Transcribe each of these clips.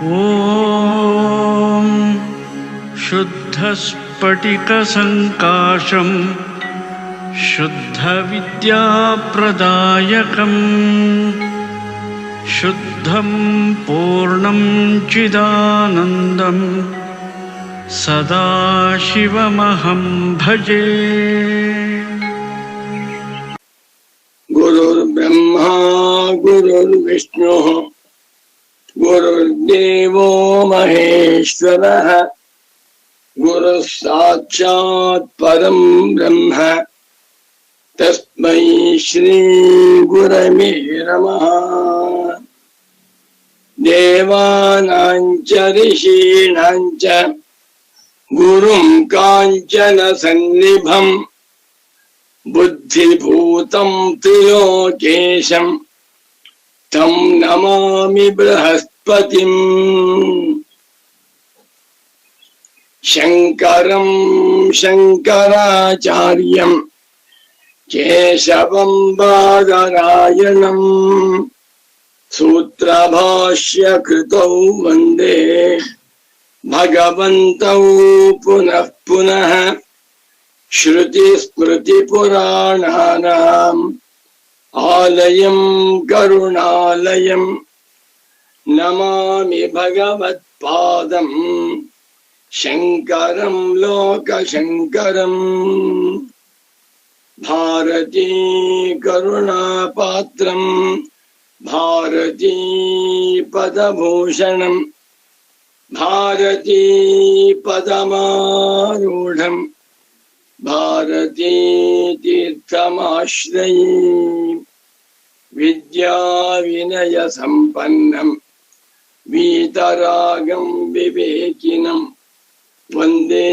ಓಂ ಶುದ್ಧಸ್ಫಟಿಕಸಂಕಾಶಂ ಶುದ್ಧವಿದ್ಯಾಪ್ರದಾಯಕಂ ಶುದ್ಧಂ ಪೂರ್ಣಂ ಚಿದಾನಂದಂ ಸದಾಶಿವಮಹಂ ಭಜೆ. ಗುರುರ್ಬ್ರಹ್ಮಾ ಗುರುರ್ವಿಷ್ಣುಃ ಗುರುರ್ದೇವೋ ಮಹೇಶ್ವರಃ ಗುರುಃ ಸಾಕ್ಷಾತ್ ಪರಂ ಬ್ರಹ್ಮ ತಸ್ಮೈ ಶ್ರೀ ಗುರವೇ ನಮಃ. ದೇವಾನಾಂಚ ಋಷೀಣಾಂಚ ಗುರುಂ ಕಾಂಚನ ಸನ್ನಿಭಂ ಬುದ್ಧಿಭೂತಂ ತ್ರಿಲೋಕೇಶಂ ತಂ ನಮಾಮಿ ಬೃಹಸ್ಪತಿಂ. ಶಂಕರಂ ಶಂಕರಾಚಾರ್ಯಂ ಕೇಶವಂ ಬಾದರಾಯಣಂ ಸೂತ್ರಭಾಷ್ಯ ಕೃತೌ ವಂದೇ ಭಗವಂತೌ ಪುನಃ ಪುನಃ. ಶ್ರುತಿ ಸ್ಮೃತಿ ಪುರಾಣಾನಾಂ ಆಲಯಂ ಕರುಣಾಲಯಂ ನಮಾಮಿ ಭಗವತ್ಪಾದಂ ಶಂಕರಂ ಲೋಕಶಂಕರಂ. ಭಾರತೀ ಕರುಣಾಪಾತ್ರಂ ಭಾರತೀ ಪದಭೂಷಣಂ ಭಾರತೀ ಪದಮಾರೂಢಂ ಭಾರತೀ ತೀರ್ಥಮಾಶ್ರಯೇ. ವಿದ್ಯಾ ವಿನಯ ಸಂಪನ್ನಂ ವೀತರಾಗಂ ವಿವೇಕಿನಂ ವಂದೇ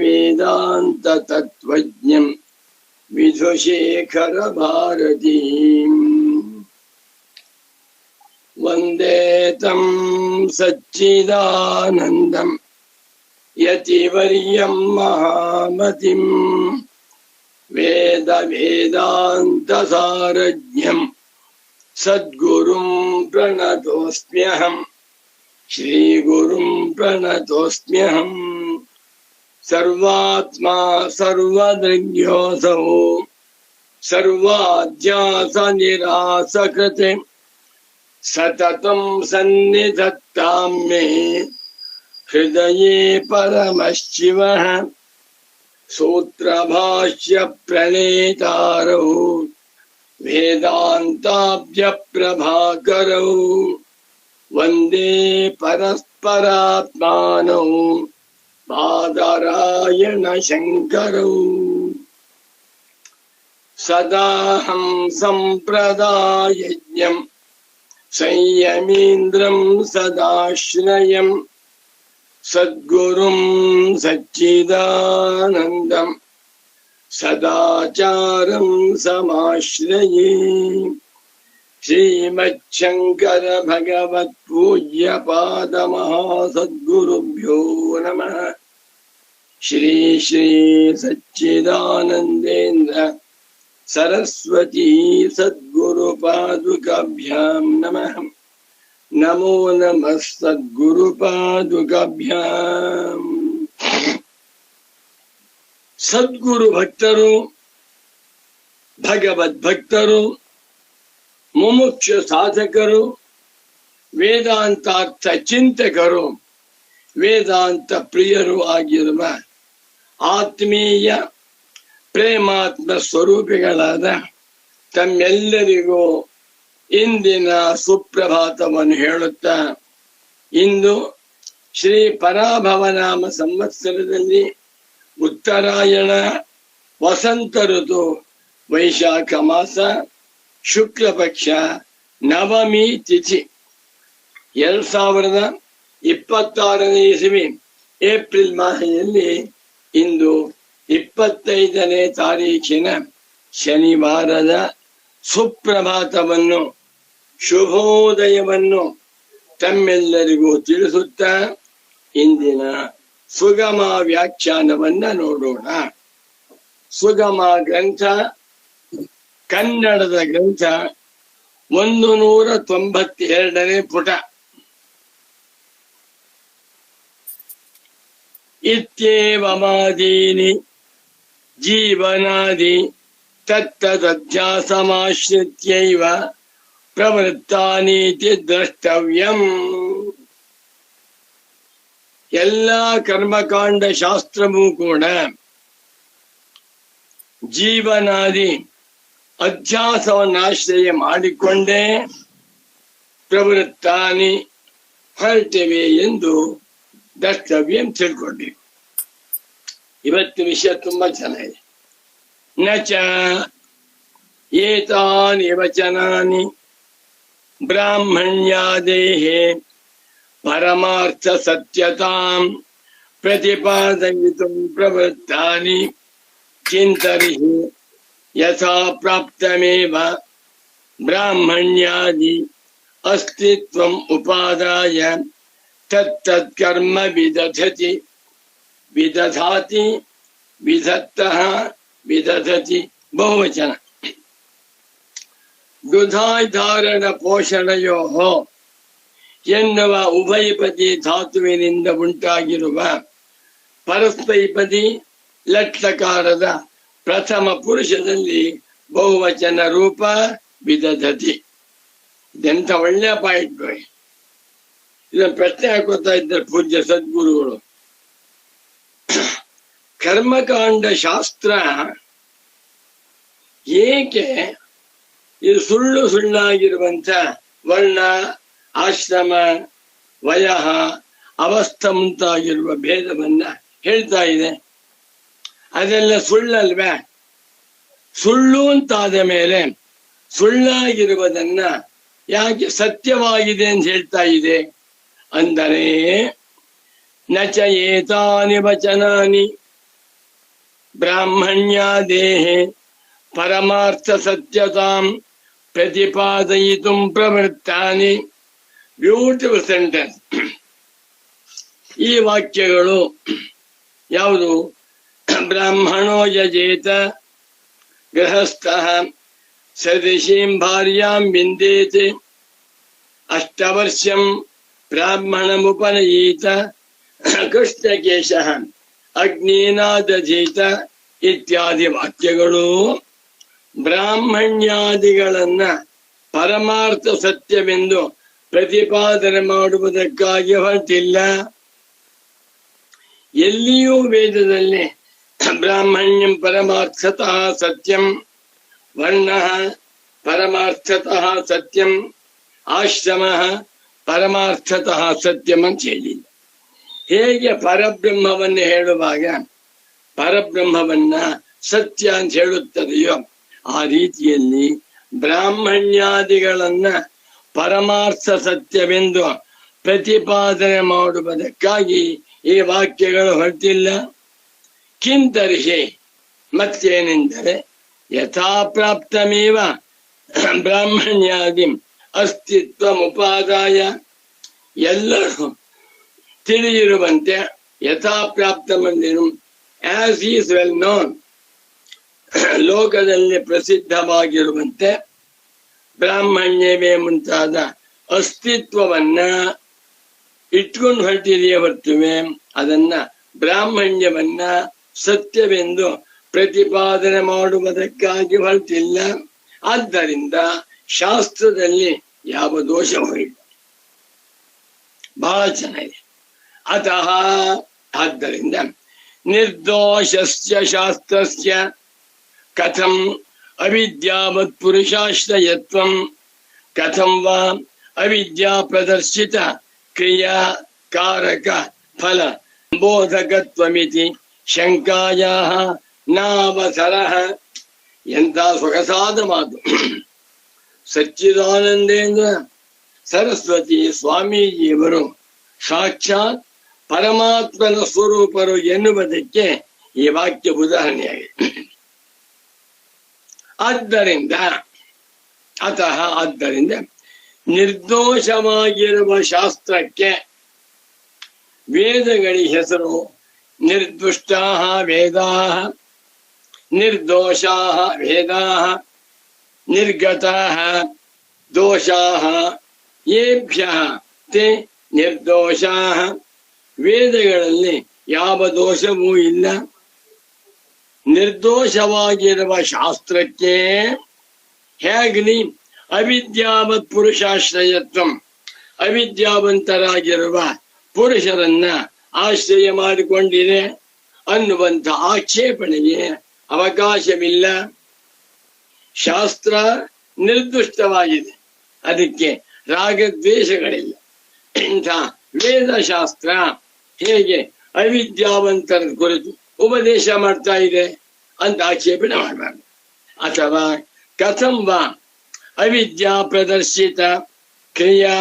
ವೇದಾಂತ ತತ್ವಜ್ಞಂ ವಿಧುಶೇಖರ ಭಾರತೀಂ. ವಂದೇ ತಂ ಸಚ್ಚಿದಾನಂದಂ ಯತಿವರ್ಯಂ ಮಹಾಮತಿಂ ವೇದ ವೇದಾಂತ ಸಾರಜ್ಞಂ ಸದ್ಗುರುಂ ಪ್ರಣತೋಸ್ಮ್ಯಹಂ ಶ್ರೀ ಗುರುಂ ಪ್ರಣತೋಸ್ಮ್ಯಹಂ. ಸರ್ವಾತ್ಮಾ ಸರ್ವದೃಗ್ಯೋऽಸೌ ಸರ್ವಾಧ್ಯಾಸ ನಿರಾಸಕೃತೆ ಸತತಂ ಸನ್ನಿಧತ್ತಾಂ ಮೇ ಹೃದಯೇ ಪರಮಶಿವಃ. ಸೂತ್ರಭಾಷ್ಯ ಪ್ರಣೇತಾರೌ ವೇದಾಂತಾಬ್ಜ ಪ್ರಭಾಕರೌ ವಂದೇ ಪರಸ್ಪರಾತ್ಮಾನೌ ಬಾದರಾಯಣ ಶಂಕರೌ. ಸದಾಹಂ ಸಂಪ್ರದಾಯಜ್ಞಂ ಸಂಯಮೀಂದ್ರಂ ಸದಾಶ್ರಯಂ ಸದ್ಗುರುಂ ಸಚ್ಚಿದಾನಂದಂ ಸದಾಚಾರಂ ಸಮಾಶ್ರಯೇ. ಶ್ರೀಮಚ್ಛಂಕರ ಭಗವತ್ ಪೂಜ್ಯ ಪಾದ ಮಹಾಸದ್ಗುರುಭ್ಯೋ ನಮಃ. ಶ್ರೀ ಶ್ರೀ ಸಚ್ಚಿದಾನಂದೇಂದ್ರ ಸರಸ್ವತೀ ಸದ್ಗುರು ಪಾದುಕಾಭ್ಯಾಂ ನಮಃ. ನಮೋ ನಮಃ ಸದ್ಗುರು ಪಾದುಕಾಭ್ಯಾಂ. ಸದ್ಗುರು ಭಕ್ತರು, ಭಗವದ್ ಭಕ್ತರು, ಮುಮುಕ್ಷು ಸಾಧಕರು, ವೇದಾಂತಾರ್ಥ ಚಿಂತಕರು, ವೇದಾಂತ ಪ್ರಿಯರು ಆಗಿರುವ ಆತ್ಮೀಯ ಪ್ರೇಮಾತ್ಮ ಸ್ವರೂಪಿಗಳಾದ ತಮ್ಮೆಲ್ಲರಿಗೂ ಇಂದಿನ ಸುಪ್ರಭಾತವನ್ನು ಹೇಳುತ್ತಾ, ಇಂದು ಶ್ರೀ ಪರಾಭವನಾಮ ಸಂವತ್ಸರದಲ್ಲಿ ಉತ್ತರಾಯಣ ವಸಂತ ಋತು ವೈಶಾಖ ಮಾಸ ಶುಕ್ಲ ಪಕ್ಷ ನವಮಿ ತಿಥಿ 2026ನೇ ಇಸವಿ ಏಪ್ರಿಲ್ ಮಾಸದಲ್ಲಿ ಇಂದು 25ನೇ ತಾರೀಖಿನ ಶನಿವಾರದ ಸುಪ್ರಭಾತವನ್ನು ಶುಭೋದಯವನ್ನು ತಮ್ಮೆಲ್ಲರಿಗೂ ತಿಳಿಸುತ್ತಾ ಇಂದಿನ ಸುಗಮ ವ್ಯಾಖ್ಯಾನವನ್ನ ನೋಡೋಣ. ಸುಗಮ ಗ್ರಂಥ ಕನ್ನಡದ ಗ್ರಂಥ 192ನೇ ಪುಟ. ಇತ್ಯೇವಮಾದೀನಿ ಜೀವನಾದಿ ತತ್ತದಧ್ಯಾಸಮಾಶ್ರಿತ್ಯೈವ ಪ್ರವೃತ್ತಾನೀತಿ ದ್ರಷ್ಟವ್ಯಂ. ಎಲ್ಲ ಕರ್ಮಕಾಂಡ ಶಾಸ್ತ್ರವೂ ಕೂಡ ಜೀವನಾದಿ ಅಧ್ಯಾಸವನ್ನಾಶ್ರಯ ಮಾಡಿಕೊಂಡೇ ಪ್ರವೃತ್ತಾನಿ ಹೊರಟಿವೆ ಎಂದು ದ್ರಷ್ಟವ್ಯಂ ತಿಳ್ಕೊಂಡ್ವಿ. ಇವತ್ತು ವಿಷಯ ತುಂಬಾ ಚೆನ್ನಾಗಿದೆ. ನಚ ಏತಾನಿ ವಚನಾನಿ ಬ್ರಾಹ್ಮಣ್ಯಾದೇಹೇ ಪರಮಾರ್ಥ ಸತ್ಯತಾಂ ಪ್ರತಿಪಾದಯಿತುಂ ಪ್ರವೃತ್ತಾನಿ ಚಿಂತರಿಹಿ ಯಥಾ ಪ್ರಾಪ್ತಮೇವ ಬ್ರಾಹ್ಮಣ್ಯಾದಿ ಅಸ್ತಿತ್ವಂ ಉಪಾದಾಯ ತತ್ತತ್ಕರ್ಮ ವಿದಧತಿ ವಿದಧಾತಿ ವಿಧತ್ತಃ ವಿದಧತಿ ಬಹುವಚನ. ದುಧಾಧಾರಣ ಪೋಷಣೆಯೋ ಎನ್ನುವ ಉಭಯಪದಿ ಧಾತುವಿನಿಂದ ಉಂಟಾಗಿರುವ ಪರಸ್ಪೈಪದಿ ಲಟ್ಲಕಾರದ ಪ್ರಥಮ ಪುರುಷದಲ್ಲಿ ಬಹುವಚನ ರೂಪ ವಿದಧತಿ. ಇದೆಂತ ಒಳ್ಳೆಯ ಪಾಯಿಂಟ್. ಇದನ್ನು ಪ್ರಶ್ನೆ ಹಾಕೋತಾ ಇದ್ದಾರೆ ಪೂಜ್ಯ ಸದ್ಗುರುಗಳು. ಕರ್ಮಕಾಂಡ ಶಾಸ್ತ್ರ ಏಕೆ ಇದು ಸುಳ್ಳಾಗಿರುವಂತ ವರ್ಣ ಆಶ್ರಮ ವಯಃ ಅವಸ್ಥೆ ಮುಂತಾಗಿರುವ ಭೇದವನ್ನ ಹೇಳ್ತಾ ಇದೆ? ಅದೆಲ್ಲ ಸುಳ್ಳಲ್ವೇ? ಸುಳ್ಳು ಅಂತಾದ ಮೇಲೆ ಸುಳ್ಳಾಗಿರುವುದನ್ನ ಯಾಕೆ ಸತ್ಯವಾಗಿದೆ ಅಂತ ಹೇಳ್ತಾ ಇದೆ ಅಂದರೆ, ನಚ ಏತಾನಿ ವಚನಾನಿ ಬ್ರಾಹ್ಮಣ್ಯಾದೇಹೇ ಪರಮಾರ್ಥ ಸತ್ಯತಾಂ ಪ್ರತಿಪಾದಯಿತುಂ ಪ್ರವೃತ್ತಾನಿ. Beautiful sentence. ಈ ವಾಕ್ಯಗಳು ಯಾವುದು? ಬ್ರಾಹ್ಮಣೋ ಯಜೇತ ಗೃಹಸ್ಥಃ ಸದೃಶೀಂ ಭಾರ್ಯಾಂ ವಿಂದೇತೆ ಅಷ್ಟವರ್ಷಂ ಬ್ರಾಹ್ಮಣಮುಪನಯೀತ ಕೃಷ್ಣಕೇಶಃ ಅಗ್ನೇನಾದಧೀತ ಇತ್ಯಾದಿ ವಾಕ್ಯಗಳು ಬ್ರಾಹ್ಮಣ್ಯಾದಿಗಳನ್ನ ಪರಮಾರ್ಥ ಸತ್ಯವೆಂದು ಪ್ರತಿಪಾದನೆ ಮಾಡುವುದಕ್ಕಾಗಿ ಹೊರಟಿಲ್ಲ. ಎಲ್ಲಿಯೂ ವೇದದಲ್ಲಿ ಬ್ರಾಹ್ಮಣ್ಯಂ ಪರಮಾರ್ಥತಃ ಸತ್ಯಂ, ವರ್ಣಃ ಪರಮಾರ್ಥತಃ ಸತ್ಯಂ, ಆಶ್ರಮಃ ಪರಮಾರ್ಥತಃ ಸತ್ಯಂ ಅಂತ ಹೇಳಿಲ್ಲ. ಹೇಗೆ ಪರಬ್ರಹ್ಮವನ್ನು ಹೇಳುವಾಗ ಪರಬ್ರಹ್ಮವನ್ನ ಸತ್ಯ ಅಂತ ಹೇಳುತ್ತದೆಯೋ ಆ ರೀತಿಯಲ್ಲಿ ಬ್ರಾಹ್ಮಣ್ಯಾದಿಗಳನ್ನ ಪರಮಾರ್ಥ ಸತ್ಯವೆಂದು ಪ್ರತಿಪಾದನೆ ಮಾಡುವುದಕ್ಕಾಗಿ ಈ ವಾಕ್ಯಗಳು ಹೊರಟಿಲ್ಲ. ಕಿಂತರ್ಹಿ ಮತ್ತೇನೆಂದರೆ, ಯಥಾಪ್ರಾಪ್ತಮೇವ ಬ್ರಾಹ್ಮಣ್ಯಾದಿ ಅಸ್ತಿತ್ವ ಉಪಾದಾಯ, ಎಲ್ಲರೂ ತಿಳಿದಿರುವಂತೆ ಯಥಾಪ್ರಾಪ್ತಮಂದಿರು ಆಸ್ ಈಸ್ ವೆಲ್ ನೋನ್, ಲೋಕದಲ್ಲಿ ಪ್ರಸಿದ್ಧವಾಗಿರುವಂತೆ ಬ್ರಾಹ್ಮಣ್ಯವೇ ಮುಂತಾದ ಅಸ್ತಿತ್ವವನ್ನ ಇಟ್ಕೊಂಡು ಹೊರಟಿದೆಯೇ ಹೊರತುವೆ ಅದನ್ನ ಬ್ರಾಹ್ಮಣ್ಯವನ್ನ ಸತ್ಯವೆಂದು ಪ್ರತಿಪಾದನೆ ಮಾಡುವುದಕ್ಕಾಗಿ ಹೊರಟಿಲ್ಲ. ಆದ್ದರಿಂದ ಶಾಸ್ತ್ರದಲ್ಲಿ ಯಾವ ದೋಷವೂ ಇಲ್ಲ. ಬಹಳ ಚೆನ್ನಾಗಿದೆ. ಅತಃ ಆದ್ದರಿಂದ ನಿರ್ದೋಷಸ್ಯ ಶಾಸ್ತ್ರಸ್ಯ ಕಥಂ ಅವಿದ್ಯಾವತ್ ಪುರುಷಾಶ್ರಯತ್ವಂ ಕಥಂ ವಾ ಅವಿದ್ಯಾ ಪ್ರದರ್ಶಿತ ಕ್ರಿಯಾ ಕಾರಕ ಫಲ ಬೋಧಕತ್ವಮಿತಿ ಶಂಕಾಯಾಹ ನಾವಸರಃ. ಎಂಥ ಸೊಗಸಾದ ಮಾತು! ಸಚ್ಚಿದಾನಂದೇಂದ್ರ ಸರಸ್ವತಿ ಸ್ವಾಮೀಜಿಯವರು ಸಾಕ್ಷಾತ್ ಪರಮಾತ್ಮನ ಸ್ವರೂಪರು ಎನ್ನುವುದಕ್ಕೆ ಈ ವಾಕ್ಯ ಉದಾಹರಣೆಯಾಗಿದೆ. ಆದ್ದರಿಂದ ನಿರ್ದೋಷವಾಗಿರುವ ಶಾಸ್ತ್ರಕ್ಕೆ ವೇದಗಳಿಗೆ ಹೆಸರು ನಿರ್ದುಷ್ಟಾಃ ವೇದಾಃ, ನಿರ್ದೋಷಾಃ ವೇದಾಃ, ನಿರ್ಗತಾಃ ದೋಷಾಃ ಏಭ್ಯಃ ತೇ ನಿರ್ದೋಷಾಃ. ವೇದಗಳಲ್ಲಿ ಯಾವ ದೋಷವೂ ಇಲ್ಲ. ನಿರ್ದೋಷವಾಗಿರುವ ಶಾಸ್ತ್ರಕ್ಕೆ ಹೇಗ್ಲಿ ಅವಿದ್ಯಾವತ್ ಪುರುಷಾಶ್ರಯತ್ವ, ಅವಿದ್ಯಾವಂತರಾಗಿರುವ ಪುರುಷರನ್ನ ಆಶ್ರಯ ಮಾಡಿಕೊಂಡಿದೆ ಅನ್ನುವಂಥ ಆಕ್ಷೇಪಣೆಗೆ ಅವಕಾಶವಿಲ್ಲ. ಶಾಸ್ತ್ರ ನಿರ್ದುಷ್ಟವಾಗಿದೆ, ಅದಕ್ಕೆ ರಾಗದ್ವೇಷಗಳಿಲ್ಲ. ಇಂಥ ವೇದಶಾಸ್ತ್ರ ಹೇಗೆ ಅವಿದ್ಯಾವಂತರ ಕುರಿತು ಉಪದೇಶ ಮಾಡ್ತಾ ಇದೆ ಅಂತ ಆಕ್ಷೇಪಣೆ ಮಾಡಬಾರ್ದು. ಅಥವಾ ಕಥಂ ವಾ ಅವಿದ್ಯಾ ಪ್ರದರ್ಶಿತ ಕ್ರಿಯಾ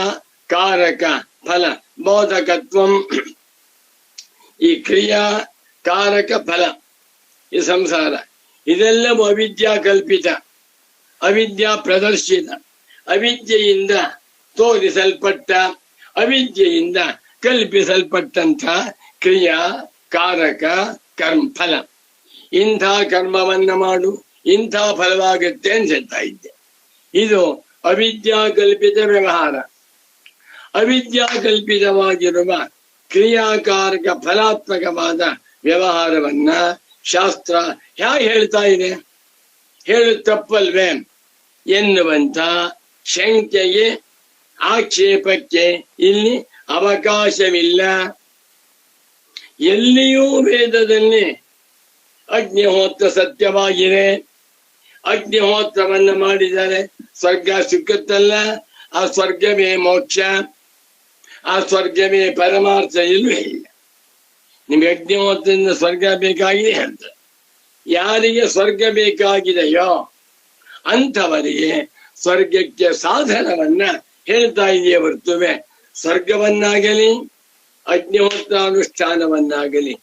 ಕಾರಕ ಫಲ ಬೋಧಕತ್ವಂ, ಈ ಕ್ರಿಯಾ ಕಾರಕ ಫಲ, ಈ ಸಂಸಾರ ಇದೆಲ್ಲವೂ ಅವಿದ್ಯಾ ಕಲ್ಪಿತ, ಅವಿದ್ಯಾ ಪ್ರದರ್ಶಿತ, ಅವಿದ್ಯೆಯಿಂದ ತೋರಿಸಲ್ಪಟ್ಟ, ಅವಿದ್ಯೆಯಿಂದ ಕಲ್ಪಿಸಲ್ಪಟ್ಟಂಥ ಕ್ರಿಯಾ ಕಾರಕ ಕರ್ಮ ಫಲ. ಇಂಥ ಕರ್ಮವನ್ನ ಮಾಡು, ಇಂಥ ಫಲವಾಗುತ್ತೆ ಅಂತ ಹೇಳ್ತಾ ಇದ್ದೆ. ಇದು ಅವಿದ್ಯಾ ಕಲ್ಪಿತ ವ್ಯವಹಾರ. ಅವಿದ್ಯಾ ಕಲ್ಪಿತವಾಗಿರುವ ಕ್ರಿಯಾಕಾರಕ ಫಲಾತ್ಮಕವಾದ ವ್ಯವಹಾರವನ್ನ ಶಾಸ್ತ್ರ ಹೇಗೆ ಹೇಳ್ತಾ ಇದೆ, ಹೇಳು ತಪ್ಪಲ್ವೇ ಎನ್ನುವಂತ ಶಂಕೆಗೆ ಆಕ್ಷೇಪಕ್ಕೆ ಇಲ್ಲಿ ಅವಕಾಶವಿಲ್ಲ. ಎಲ್ಲಿಯೂ ವೇದದಲ್ಲಿ ಅಗ್ನಿಹೋತ್ರ ಸತ್ಯವಾಗಿದೆ, ಅಗ್ನಿಹೋತ್ರವನ್ನ ಮಾಡಿದರೆ ಸ್ವರ್ಗ ಸಿಕ್ಕುತ್ತಲ್ಲ, ಆ ಸ್ವರ್ಗವೇ ಮೋಕ್ಷ, ಆ ಸ್ವರ್ಗವೇ ಪರಮಾರ್ಥ ಇಲ್ಲವೇ ಇಲ್ಲ. ನಿಮ್ಗೆ ಅಗ್ನಿಹೋತ್ರದಿಂದ ಸ್ವರ್ಗ ಬೇಕಾಗಿದೆ ಅಂತ ಯಾರಿಗೆ ಸ್ವರ್ಗ ಬೇಕಾಗಿದೆಯೋ ಅಂಥವರಿಗೆ ಸ್ವರ್ಗಕ್ಕೆ ಸಾಧನವನ್ನ ಹೇಳ್ತಾ ಇದೆಯೇ ಹೊರತುವೆ ಸ್ವರ್ಗವನ್ನಾಗಲಿ ಅಗ್ನಿಹೋತ್ರಾನುಷ್ಠಾನವನ್ನಾಗಲಿ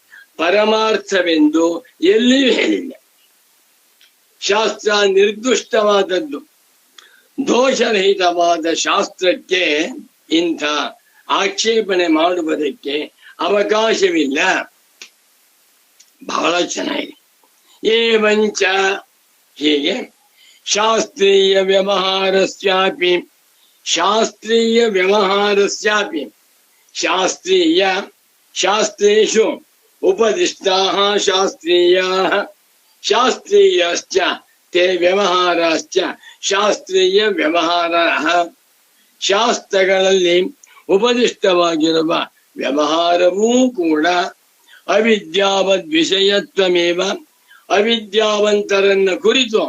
ಪರಮಾರ್ಥವೆಂದು ಎಲ್ಲಿಯೂ ಹೇಳಿಲ್ಲ. ಶಾಸ್ತ್ರ ನಿರ್ದುಷ್ಟವಾದದ್ದು. ದೋಷರಹಿತವಾದ ಶಾಸ್ತ್ರಕ್ಕೆ ಇಂಥ ಆಕ್ಷೇಪಣೆ ಮಾಡುವುದಕ್ಕೆ ಅವಕಾಶವಿಲ್ಲ. ಬಹಳ ಚೆನ್ನಾಗಿದೆ. ಏವಂಚ, ಹೀಗೆ ಶಾಸ್ತ್ರೀಯ ವ್ಯವಹಾರಸ್ಯಾಪಿ, ಶಾಸ್ತ್ರೀಯ ವ್ಯವಹಾರಸ್ಯಾಪಿ, ಶಾಸ್ತ್ರೀಯ ಶಾಸ್ತ್ರೇಷು ಉಪದಿಷ್ಟಾಃ ಶಾಸ್ತ್ರೀಯಾಃ, ಶಾಸ್ತ್ರೀಯಶ್ಚ ತೇ ವ್ಯವಹಾರಶ್ಚ ಶಾಸ್ತ್ರೀಯ ವ್ಯವಹಾರಃ. ಶಾಸ್ತ್ರಗಳಲ್ಲಿ ಉಪದಿಷ್ಟವಾಗಿರುವ ವ್ಯವಹಾರವೂ ಕೂಡ ಅವಿದ್ಯಾವದ್ ವಿಷಯತ್ವಮೇವ, ಅವಿದ್ಯಾವಂತರನ್ನ ಕುರಿತು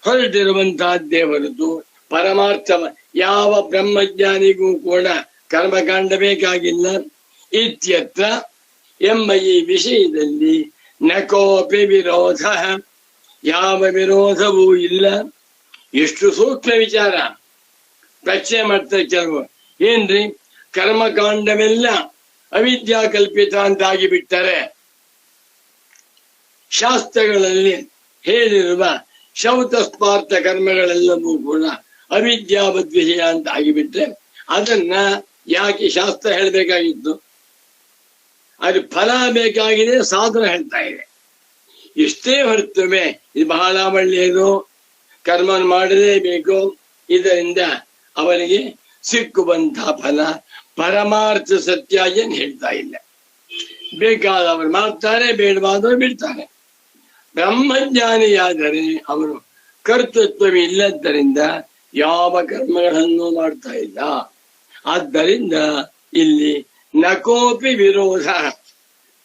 ಹೊರಟಿರುವಂತಹದ್ದೇ ಹೊರತು ಪರಮಾರ್ಥ ಯಾವ ಬ್ರಹ್ಮಜ್ಞಾನಿಗೂ ಕೂಡ ಕರ್ಮಕಾಂಡ ಬೇಕಾಗಿಲ್ಲ. ಇತ್ಯತ್ರ ಎಂಬ ಈ ವಿಷಯದಲ್ಲಿ ನಕೋಪಿ ವಿರೋಧ, ಯಾವ ವಿರೋಧವೂ ಇಲ್ಲ. ಎಷ್ಟು ಸೂಕ್ಷ್ಮ ವಿಚಾರ. ಪ್ರಶ್ನೆ ಮಾಡ್ತಾರೆ ಕೆಲವು, ಏನ್ರಿ ಕರ್ಮಕಾಂಡವೆಲ್ಲ ಅವಿದ್ಯಾ ಕಲ್ಪಿತ ಅಂತಾಗಿ ಬಿಟ್ಟರೆ, ಶಾಸ್ತ್ರಗಳಲ್ಲಿ ಹೇಳಿರುವ ಶೌತ ಸ್ಪಾರ್ಥ ಕರ್ಮಗಳೆಲ್ಲವೂ ಕೂಡ ಅವಿದ್ಯಾವದ್ ವಿಷಯ ಅಂತ ಆಗಿಬಿಟ್ರೆ ಅದನ್ನ ಯಾಕೆ ಶಾಸ್ತ್ರ ಹೇಳ್ಬೇಕಾಗಿತ್ತು? ಅದು ಫಲ ಬೇಕಾಗಿದೆ, ಸಾಧನ ಹೇಳ್ತಾ ಇದೆ. ಇಷ್ಟೇ ಹೊರತುವೆ ಇದು ಬಹಳ ಒಳ್ಳೆಯದು, ಕರ್ಮ ಮಾಡಲೇಬೇಕು, ಇದರಿಂದ ಅವರಿಗೆ ಸಿಕ್ಕುವಂತಹ ಫಲ ಪರಮಾರ್ಥ ಸತ್ಯ ಏನು ಹೇಳ್ತಾ ಇಲ್ಲ. ಬೇಕಾದವರು ಮಾಡ್ತಾರೆ, ಬೇಡವಾದವರು ಬಿಡ್ತಾರೆ. ಬ್ರಹ್ಮಜ್ಞಾನಿಯಾದರೆ ಅವರು ಕರ್ತೃತ್ವವಿಲ್ಲದ್ದರಿಂದ ಯಾವ ಕರ್ಮಗಳನ್ನು ಮಾಡ್ತಾ ಇಲ್ಲ. ಆದ್ದರಿಂದ ಇಲ್ಲಿ ನಕೋಪಿ ವಿರೋಧ,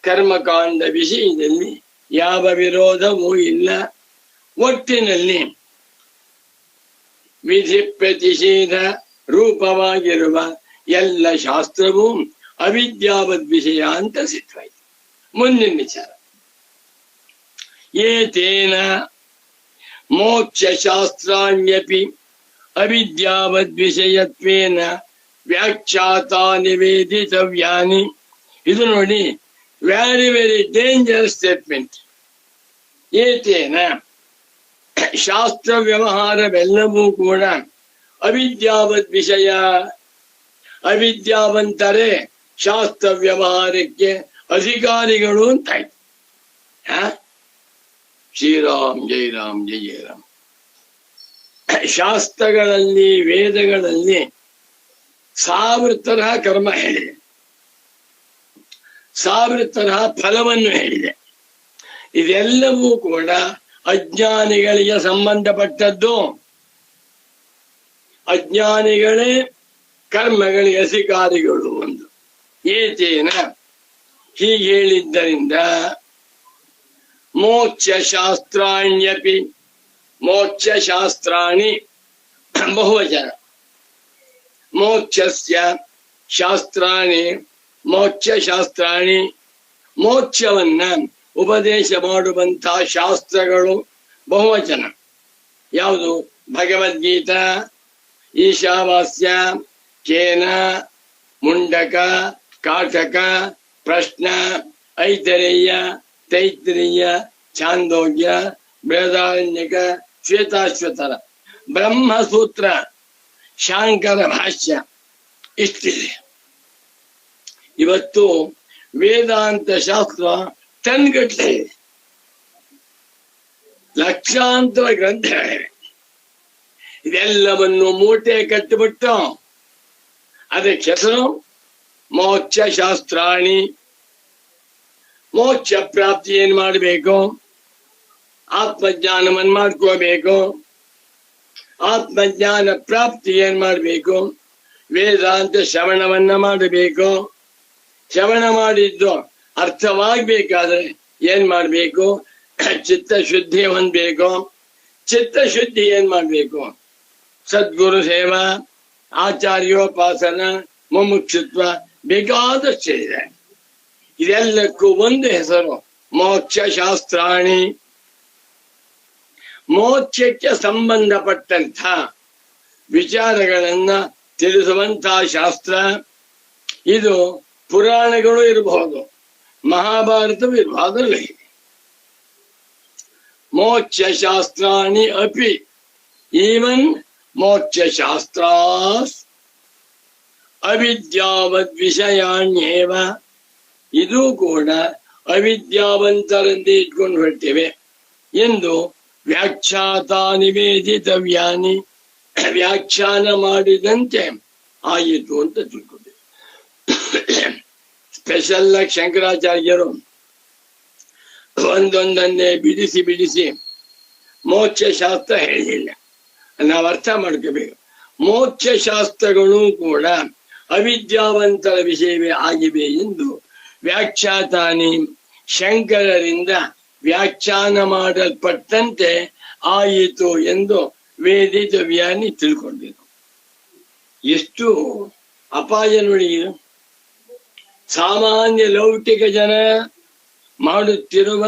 ಕರ್ಮಕಾಂಡ ವಿಷಯದಲ್ಲಿ ಯಾವ ವಿರೋಧವೂ ಇಲ್ಲ. ಒಟ್ಟಿನಲ್ಲಿ ವಿಧಿ ಪ್ರತಿಷೇಧ ರೂಪವಾಗಿರುವ ಎಲ್ಲ ಶಾಸ್ತ್ರವೂ ಅವಿದ್ಯಾವದ್ ವಿಷಯ ಅಂತ ಸಿದ್ಧವಾಯಿತು. ಮುಂದಿನ ವಿಚಾರ, ಏತೇನ ಮೋಕ್ಷ ಶಾಸ್ತ್ರಾಣ್ಯಪಿ ಅವಿದ್ಯಾವದ್ ವಿಷಯತ್ವೇನ ವ್ಯಾಖ್ಯಾತ ನಿವೇದಿತವ್ಯಾನಿ. ಇದು ನೋಡಿ, ವೆರಿ ವೆರಿ ಡೇಂಜರಸ್ ಸ್ಟೇಟ್ಮೆಂಟ್. ಏತೇನ, ಶಾಸ್ತ್ರ ವ್ಯವಹಾರವೆಲ್ಲವೂ ಕೂಡ ಅವಿದ್ಯಾವದ್ ವಿಷಯ. ಅವಿದ್ಯಾವಂತರೇ ಶಾಸ್ತ್ರ ವ್ಯವಹಾರಕ್ಕೆ ಅಧಿಕಾರಿಗಳು ಅಂತಾಯ್ತು. ಶ್ರೀರಾಮ್ ಜೈ ರಾಮ್ ಜೈ ಜಯ ರಾಮ್. ಶಾಸ್ತ್ರಗಳಲ್ಲಿ ವೇದಗಳಲ್ಲಿ 1000 ತರಹ ಕರ್ಮ ಹೇಳಿದೆ, 1000 ತರಹ ಫಲವನ್ನು ಹೇಳಿದೆ. ಇದೆಲ್ಲವೂ ಕೂಡ ಅಜ್ಞಾನಿಗಳಿಗೆ ಸಂಬಂಧಪಟ್ಟದ್ದು. ಅಜ್ಞಾನಿಗಳೇ ಕರ್ಮಗಳಿಗೆ ಅಧಿಕಾರಿಗಳು. ಒಂದು ಏತೇನ ಹೀಗೆ ಹೇಳಿದ್ದರಿಂದ ಮೋಕ್ಷ ಶಾಸ್ತ್ರಾಣ್ಯಪಿ, ಮೋಕ್ಷ ಶಾಸ್ತ್ರಾಣಿ ಬಹುವಚನ, ಮೋಕ್ಷಸ್ಯ ಶಾಸ್ತ್ರಾಣಿ, ಮೋಕ್ಷ ಶಾಸ್ತ್ರಾಣಿ, ಮೋಕ್ಷವನ್ನ ಉಪದೇಶ ಮಾಡುವಂತಹ ಶಾಸ್ತ್ರಗಳು ಬಹುವಚನ. ಯಾವುದು? ಭಗವದ್ಗೀತಾ, ಈಶಾವಾಸ್ಯ, ಕೇನ, ಮುಂಡಕ, ಕಾಟಕ, ಪ್ರಶ್ನ, ಐತರೇಯ, ತೈತ್ರಿಯ, ಛಾಂದೋಗ್ಯ, ಬೃಹದಾರಣ್ಯಕ, ಶ್ವೇತಾಶ್ವತರ, ಬ್ರಹ್ಮಸೂತ್ರ, ಶಾಂಕರ ಭಾಷ್ಯ ಇಷ್ಟಿದೆ. ಇವತ್ತು ವೇದಾಂತ ಶಾಸ್ತ್ರ ಟನ್ಗಟ್ಟಲೆ ಇದೆ, ಲಕ್ಷಾಂತರ ಗ್ರಂಥಗಳಿವೆ. ಇದೆಲ್ಲವನ್ನು ಮೂಟೆ ಕಟ್ಟಿಬಿಟ್ಟು ಅದಕ್ಕೆ ಹೆಸರು ಮೋಕ್ಷ ಶಾಸ್ತ್ರಾಣಿ. ಮೋಕ್ಷ ಪ್ರಾಪ್ತಿ ಏನ್ ಮಾಡಬೇಕು? ಆತ್ಮಜ್ಞಾನವನ್ನು ಮಾಡ್ಕೋಬೇಕು. ಆತ್ಮಜ್ಞಾನ ಪ್ರಾಪ್ತಿ ಏನ್ ಮಾಡಬೇಕು? ವೇದಾಂತ ಶ್ರವಣವನ್ನ ಮಾಡಬೇಕು. ಶ್ರವಣ ಮಾಡಿದ್ದು ಅರ್ಥವಾಗ್ಬೇಕಾದ್ರೆ ಏನ್ ಮಾಡ್ಬೇಕು? ಚಿತ್ತ ಶುದ್ಧಿ ಹೊಂದಬೇಕು. ಚಿತ್ತ ಶುದ್ಧಿ ಏನ್ ಮಾಡ್ಬೇಕು? ಸದ್ಗುರು ಸೇವಾ, ಆಚಾರ್ಯೋಪಾಸನ, ಮುಮುಕ್ಷುತ್ವ, ಬೇಕಾದಷ್ಟಿದೆ. ಇದೆಲ್ಲಕ್ಕೂ ಒಂದು ಹೆಸರು ಮೋಕ್ಷ ಶಾಸ್ತ್ರಾಣಿ. ಮೋಕ್ಷಕ್ಕೆ ಸಂಬಂಧಪಟ್ಟಂಥ ವಿಚಾರಗಳನ್ನ ತಿಳಿಸುವಂತಹ ಶಾಸ್ತ್ರ ಇದು. ಪುರಾಣಗಳು ಇರಬಹುದು, ಮಹಾಭಾರತವೂ ಇರಬಹುದು. ಮೋಕ್ಷ ಶಾಸ್ತ್ರಾಣಿ ಅಪಿ, ಈವನ್ ಮೋಕ್ಷ ಶಾಸ್ತ್ರಾಸ್ ಅವಿದ್ಯಾವದ್ ವಿಷಯಾಣ್ಯೇವ, ಇದು ಕೂಡ ಅವಿದ್ಯಾವಂತರಂತೆ ಇಟ್ಕೊಂಡು ಹೊರಟಿವೆ ಎಂದು ವ್ಯಾಖ್ಯಾತ ನಿವೇದಿತವ್ಯಾನಿ, ವ್ಯಾಖ್ಯಾನ ಮಾಡಿದಂತೆ ಆಯಿತು ಅಂತ ತಿಳ್ಕೊಂಡಿದೆ. ಸ್ಪೆಷಲ್ ಆಗಿ ಶಂಕರಾಚಾರ್ಯರು ಒಂದೊಂದನ್ನೇ ಬಿಡಿಸಿ ಬಿಡಿಸಿ ಮೋಕ್ಷ ಶಾಸ್ತ್ರ ಹೇಳಿಲ್ಲ. ನಾವು ಅರ್ಥ ಮಾಡ್ಕೋಬೇಕು. ಮೋಕ್ಷ ಶಾಸ್ತ್ರಗಳು ಕೂಡ ಅವಿದ್ಯಾವಂತರ ವಿಷಯವೇ ಆಗಿವೆ ಎಂದು ವ್ಯಾಖ್ಯಾತಾನಿ ಶಂಕರರಿಂದ ವ್ಯಾಖ್ಯಾನ ಮಾಡಲ್ಪಟ್ಟಂತೆ ಆಯಿತು ಎಂದು ವೇದಿತವ್ಯಾನಿ ತಿಳ್ಕೊಂಡಿರು. ಎಷ್ಟು ಅಪಾಯ ನೋಡಿ. ಸಾಮಾನ್ಯ ಲೌಕಿಕ ಜನ ಮಾಡುತ್ತಿರುವ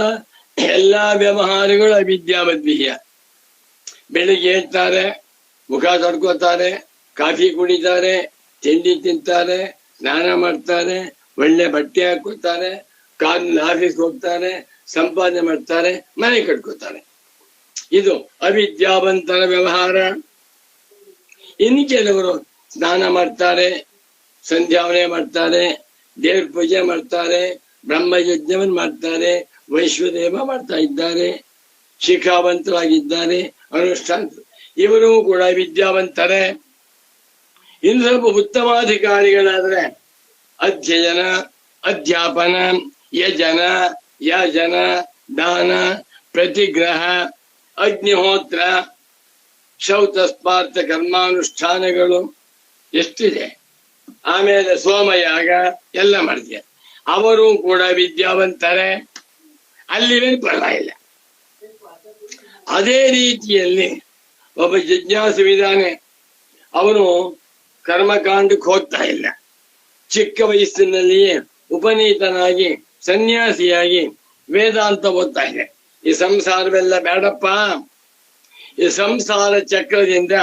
ಎಲ್ಲಾ ವ್ಯವಹಾರಗಳು ಅವಿದ್ಯಾವದ್ವಿಯ. ಬೆಳಿಗ್ಗೆ ಹೇಳ್ತಾರೆ, ಮುಖ ತೊಡ್ಕೋತಾರೆ, ಕಾಫಿ ಕುಡಿತಾರೆ, ತಿಂಡಿ ತಿಂತಾರೆ, ಸ್ನಾನ ಮಾಡ್ತಾರೆ, ಒಳ್ಳೆ ಬಟ್ಟೆ ಹಾಕೋತಾರೆ, ಕಾರಿನ ಆಫೀಸ್ಗೆ ಹೋಗ್ತಾರೆ, ಸಂಪಾದನೆ ಮಾಡ್ತಾರೆ, ಮನೆ ಕಟ್ಕೋತಾರೆ. ಇದು ಅವಿದ್ಯಾವಂತರ ವ್ಯವಹಾರ. ಇನ್ನು ಕೆಲವರು ಸ್ನಾನ ಮಾಡ್ತಾರೆ, ಸಂಧ್ಯಾವನೆ ಮಾಡ್ತಾರೆ, ದೇವ್ರ ಪೂಜೆ ಮಾಡ್ತಾರೆ, ಬ್ರಹ್ಮಯಜ್ಞವನ್ನು ಮಾಡ್ತಾರೆ, ವೈಶ್ವದೇವ ಮಾಡ್ತಾ ಇದ್ದಾರೆ, ಶಿಖಾವಂತರಾಗಿದ್ದಾರೆ, ಅನುಷ್ಠಾನ. ಇವರು ಕೂಡ ವಿದ್ಯಾವಂತರೇ. ಇನ್ನು ಸ್ವಲ್ಪ ಉತ್ತಮಾಧಿಕಾರಿಗಳಾದ್ರೆ ಅಧ್ಯಯನ, ಅಧ್ಯಾಪನ, ಯಜನ, ಯಾಜನ, ದಾನ, ಪ್ರತಿಗ್ರಹ, ಅಗ್ನಿಹೋತ್ರ, ಶೌತ ಸ್ಪಾರ್ಥ ಕರ್ಮಾನುಷ್ಠಾನಗಳು ಎಷ್ಟಿದೆ. ಆಮೇಲೆ ಸೋಮಯಾಗ ಎಲ್ಲ ಮಾಡ್ತಾರೆ. ಅವರು ಕೂಡ ವಿದ್ಯಾವಂತರೇ, ಅಲ್ಲಿವೇನು ಪರವಾಗಿಲ್ಲ. ಅದೇ ರೀತಿಯಲ್ಲಿ ಒಬ್ಬ ಜಿಜ್ಞಾಸುವಿದ್ದಾನೆ, ಅವನು ಕರ್ಮಕಾಂಡಕ್ಕೆ ಹೋಗ್ತಾ ಇಲ್ಲ. ಚಿಕ್ಕ ವಯಸ್ಸಿನಲ್ಲಿಯೇ ಉಪನೀತನಾಗಿ ಸನ್ಯಾಸಿಯಾಗಿ ವೇದಾಂತ ಓದ್ತಾ ಇದೆ. ಈ ಸಂಸಾರವೆಲ್ಲ ಬೇಡಪ್ಪ, ಈ ಸಂಸಾರ ಚಕ್ರದಿಂದ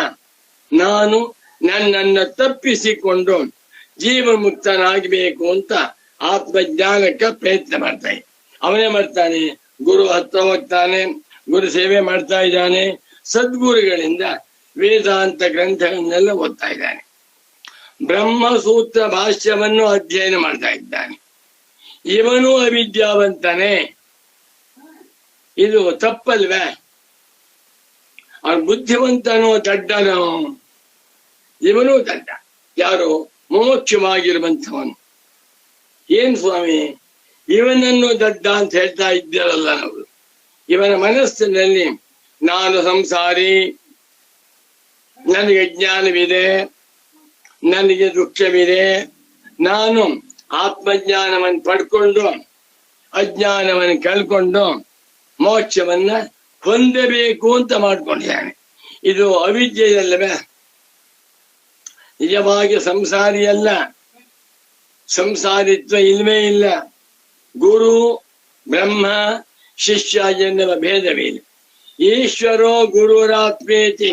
ನಾನು ನನ್ನನ್ನು ತಪ್ಪಿಸಿಕೊಂಡು ಜೀವನ್ಮುಕ್ತನಾಗಬೇಕು ಅಂತ ಆತ್ಮಜ್ಞಾನಕ್ಕೆ ಪ್ರಯತ್ನ ಮಾಡ್ತಾನೆ. ಅವನೇ ಮಾಡ್ತಾನೆ, ಗುರು ಹತ್ರ ಹೋಗ್ತಾನೆ, ಗುರು ಸೇವೆ ಮಾಡ್ತಾ ಇದ್ದಾನೆ, ಸದ್ಗುರುಗಳಿಂದ ವೇದಾಂತ ಗ್ರಂಥಗಳನ್ನೆಲ್ಲ ಓದ್ತಾ ಇದ್ದಾನೆ, ಬ್ರಹ್ಮಸೂತ್ರ ಭಾಷ್ಯವನ್ನು ಅಧ್ಯಯನ ಮಾಡ್ತಾ ಇದ್ದಾನೆ. ಇವನು ಅವಿದ್ಯಾವಂತನೇ. ಇದು ತಪ್ಪಲ್ವೇ? ಅವನು ಬುದ್ಧಿವಂತನೋ ದಡ್ಡನೋ? ಇವನು ದಡ್ಡ. ಯಾರು? ಮೋಕ್ಷವಾಗಿರುವಂಥವನು. ಏನ್ ಸ್ವಾಮಿ ಇವನನ್ನು ದಡ್ಡ ಅಂತ ಹೇಳ್ತಾ ಇದ್ದೇವಲ್ಲ ನಾವು. ಇವನ ಮನಸ್ಸಿನಲ್ಲಿ ನಾನು ಸಂಸಾರಿ, ನನಗೆ ಜ್ಞಾನವಿದೆ, ನನಗೆ ದುಃಖವಿದೆ, ನಾನು ಆತ್ಮಜ್ಞಾನವನ್ನು ಪಡ್ಕೊಂಡು ಅಜ್ಞಾನವನ್ನು ಕಳ್ಕೊಂಡು ಮೋಕ್ಷವನ್ನ ಹೊಂದಬೇಕು ಅಂತ ಮಾಡ್ಕೊಂಡಿದ್ದಾನೆ. ಇದು ಅವಿದ್ಯೆಯಲ್ಲವೇ? ನಿಜವಾಗಿ ಸಂಸಾರಿಯಲ್ಲ, ಸಂಸಾರಿತ್ವ ಇಲ್ವೇ ಇಲ್ಲ. ಗುರು ಬ್ರಹ್ಮ ಶಿಷ್ಯ ಎನ್ನುವ ಭೇದವಿಲ್ಲ. ಈಶ್ವರೋ ಗುರುರಾತ್ಮೇತಿ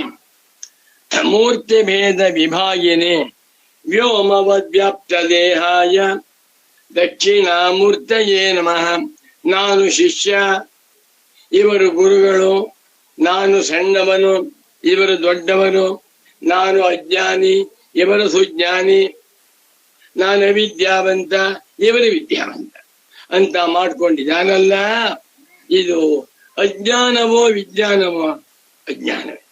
ಮೂರ್ತಿ ಭೇದ ವಿಭಾಗಿನಿ ವ್ಯೋಮವದ್ವ್ಯಾಪ್ತ ದೇಹಾಯ ದಕ್ಷಿಣಾಮೂರ್ತಯೇ ನಮಃ. ನಾನು ಶಿಷ್ಯ, ಇವರು ಗುರುಗಳು, ನಾನು ಸಣ್ಣವನು, ಇವರು ದೊಡ್ಡವನು, ನಾನು ಅಜ್ಞಾನಿ, ಇವರು ಸುಜ್ಞಾನಿ, ನಾನು ಅವಿದ್ಯಾವಂತ, ಇವರು ವಿದ್ಯಾವಂತ ಅಂತ ಮಾಡ್ಕೊಂಡಿದ್ದಾನಲ್ಲ. ಇದು ಅಜ್ಞಾನವೋ ವಿಜ್ಞಾನವೋ? ಅಜ್ಞಾನವೇ.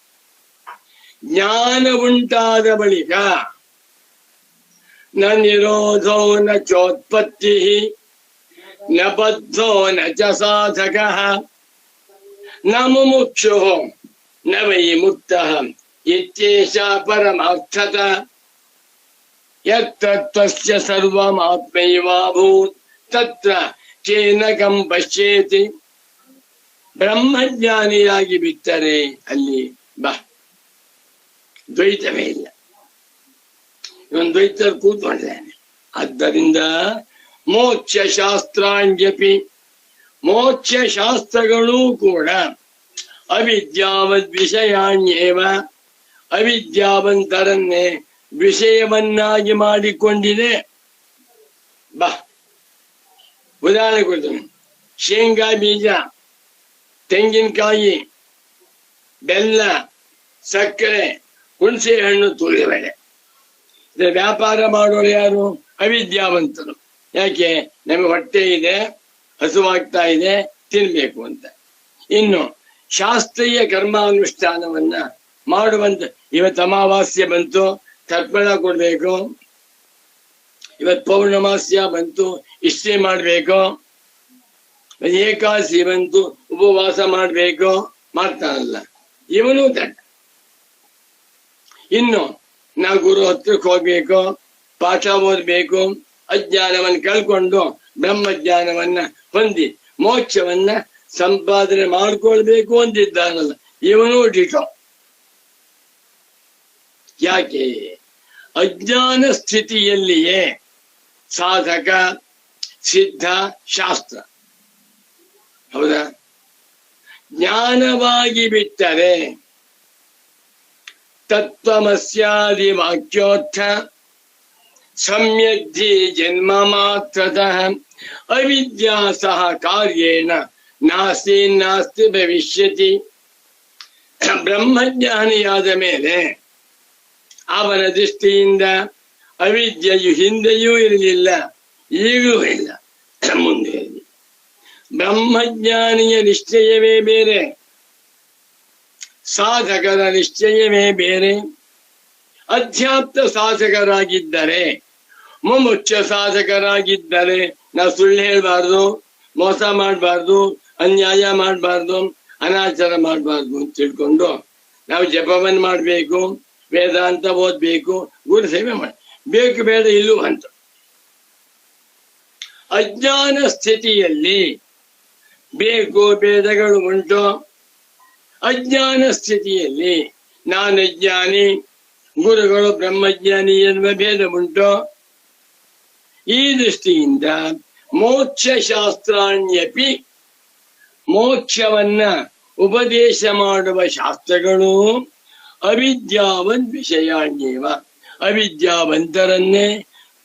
ಜ್ಞಾನ ಉಂಟಾದ ಬಳಿಕ ನ ನಿರೋಧೋ ನ ಚೋತ್ಪತ್ತಿ ನ ಬದ್ಧೋ ನ ಚ ಸಾಧಕ ನ ಮುಮುಕ್ಷು ನ ವೈ ಮುಕ್ತ ಇತ್ಯೇಷ ಪರಮಾರ್ಥತ ಯತ್ತತ್ವಸ್ಯ ಸರ್ವಮಾತ್ಮೈವಾಭೂತ್ ತತ್ರ ಕೇನ ಕಂ ಪಶ್ಯೇತಿ. ಬ್ರಹ್ಮಜ್ಞಾನಿಯಾಗಿ ಬಿಟ್ಟರೆ ಅಲ್ಲಿ ದ್ವೈತವೇ ಇಲ್ಲ. ಇವನ್ ದ್ವೈತ ಕೂತ್ಕೊಂಡಿದ್ದಾನೆ. ಆದ್ದರಿಂದ ಮೋಕ್ಷ ಶಾಸ್ತ್ರಾಂಜಪಿ, ಮೋಕ್ಷ ಶಾಸ್ತ್ರಗಳೂ ಕೂಡ ಅವಿದ್ಯಾವದ್ ವಿಷಯಾಣ್ಯೇವ, ಅವಿದ್ಯಾವಂತರನ್ನೇ ವಿಷಯವನ್ನಾಗಿ ಮಾಡಿಕೊಂಡಿದೆ. ಉದಾಹರಣೆ ಕೊಡ್ತೇನೆ. ಶೇಂಗಾ ಬೀಜ, ತೆಂಗಿನಕಾಯಿ, ಬೆಲ್ಲ, ಸಕ್ಕರೆ, ಹುಣಸೆ ಹಣ್ಣು, ತುಳಿಬೇಳೆ. ಇದ್ರ ವ್ಯಾಪಾರ ಮಾಡೋರು ಯಾರು? ಅವಿದ್ಯಾವಂತರು. ಯಾಕೆ? ನಮಗೆ ಹೊಟ್ಟೆ ಇದೆ, ಹಸುವಾಗ್ತಾ ಇದೆ, ತಿನ್ಬೇಕು ಅಂತ. ಇನ್ನು ಶಾಸ್ತ್ರೀಯ ಕರ್ಮಾನುಷ್ಠಾನವನ್ನ ಮಾಡುವಂತ, ಇವತ್ತು ಅಮಾವಾಸ್ಯೆ ಬಂತು, ತರ್ಪಣ ಕೊಡ್ಬೇಕು, ಇವತ್ತು ಪೌರ್ಣಮಾಸ್ಯ ಬಂತು, ಇಷ್ಟೇ ಮಾಡ್ಬೇಕು, ಏಕಾದಶಿ ಬಂತು, ಉಪವಾಸ ಮಾಡ್ಬೇಕು, ಮಾಡ್ತಾನಲ್ಲ, ಇವನು ದಡ್ಡ. ಇನ್ನು ನಾವು ಗುರು ಹತ್ರಕ್ಕೆ ಹೋಗ್ಬೇಕು, ಪಾಠ ಓದ್ಬೇಕು, ಅಜ್ಞಾನವನ್ನು ಕಳ್ಕೊಂಡು ಬ್ರಹ್ಮಜ್ಞಾನವನ್ನ ಹೊಂದಿ ಮೋಕ್ಷವನ್ನ ಸಂಪಾದನೆ ಮಾಡ್ಕೊಳ್ಬೇಕು ಅಂತಿದ್ದಾನಲ್ಲ, ಇವನು ಡಿಟೋ. ಯಾಕೆ? ಅಜ್ಞಾನ ಸ್ಥಿತಿಯಲ್ಲಿಯೇ ಸಾಧಕ, ಸಿದ್ಧ, ಶಾಸ್ತ್ರ. ಹೌದಾ? ಜ್ಞಾನವಾಗಿ ಬಿಟ್ಟರೆ ತತ್ವಮಸ್ಯಾದಿ ವಾಕ್ಯೋತ್ಥ ಸಮ್ಯಗ್ಧಿ ಜನ್ಮ ಮಾತ್ರತಃ ಅವಿದ್ಯಾ ಸಹ ಕಾರ್ಯೇಣ ನಾಸ್ತಿ ನಾಸ್ತಿ ಭವಿಷ್ಯತಿ. ಬ್ರಹ್ಮಜ್ಞಾನಿಯಾದ ಮೇಲೆ ಅವನ ದೃಷ್ಟಿಯಿಂದ ಅವಿದ್ಯೆಯು ಹಿಂದೆಯೂ ಇರಲಿಲ್ಲ, ಈಗಲೂ ಇಲ್ಲ, ಮುಂದೆ ಇರಲಿ. ಬ್ರಹ್ಮಜ್ಞಾನಿಯ ನಿಶ್ಚಯವೇ ಬೇರೆ, ಸಾಧಕರ ನಿಶ್ಚಯವೇ ಬೇರೆ. ಅಧ್ಯಾತ್ಮ ಸಾಧಕರಾಗಿದ್ದರೆ, ಮುಮುಕ್ಷ ಸಾಧಕರಾಗಿದ್ದರೆ ನಾವು ಸುಳ್ಳು ಹೇಳ್ಬಾರ್ದು, ಮೋಸ ಮಾಡಬಾರ್ದು, ಅನ್ಯಾಯ ಮಾಡಬಾರ್ದು, ಅನಾಚಾರ ಮಾಡಬಾರ್ದು ಅಂತ ತಿಳ್ಕೊಂಡು ನಾವು ಜಪವನ್ನು ಮಾಡಬೇಕು, ವೇದಾಂತ ಓದ್ಬೇಕು, ಗುರು ಸೇವೆ ಮಾಡಿ ಬೇಕು, ಬೇಡ ಇಲ್ಲೂ ಅಂತ. ಅಜ್ಞಾನ ಸ್ಥಿತಿಯಲ್ಲಿ ಬೇಕು ಬೇದಗಳು ಉಂಟು. ಅಜ್ಞಾನ ಸ್ಥಿತಿಯಲ್ಲಿ ನಾನು ಅಜ್ಞಾನಿ, ಗುರುಗಳು ಬ್ರಹ್ಮಜ್ಞಾನಿ ಎನ್ನುವ ಭೇದ ಉಂಟು. ಈ ದೃಷ್ಟಿಯಿಂದ ಮೋಕ್ಷ ಶಾಸ್ತ್ರಾಣ್ಯಪಿ, ಮೋಕ್ಷವನ್ನ ಉಪದೇಶ ಮಾಡುವ ಶಾಸ್ತ್ರಗಳು ಅವಿದ್ಯಾವಂತ ವಿಷಯಾಣ್ಯೇವ, ಅವಿದ್ಯಾವಂತರನ್ನೇ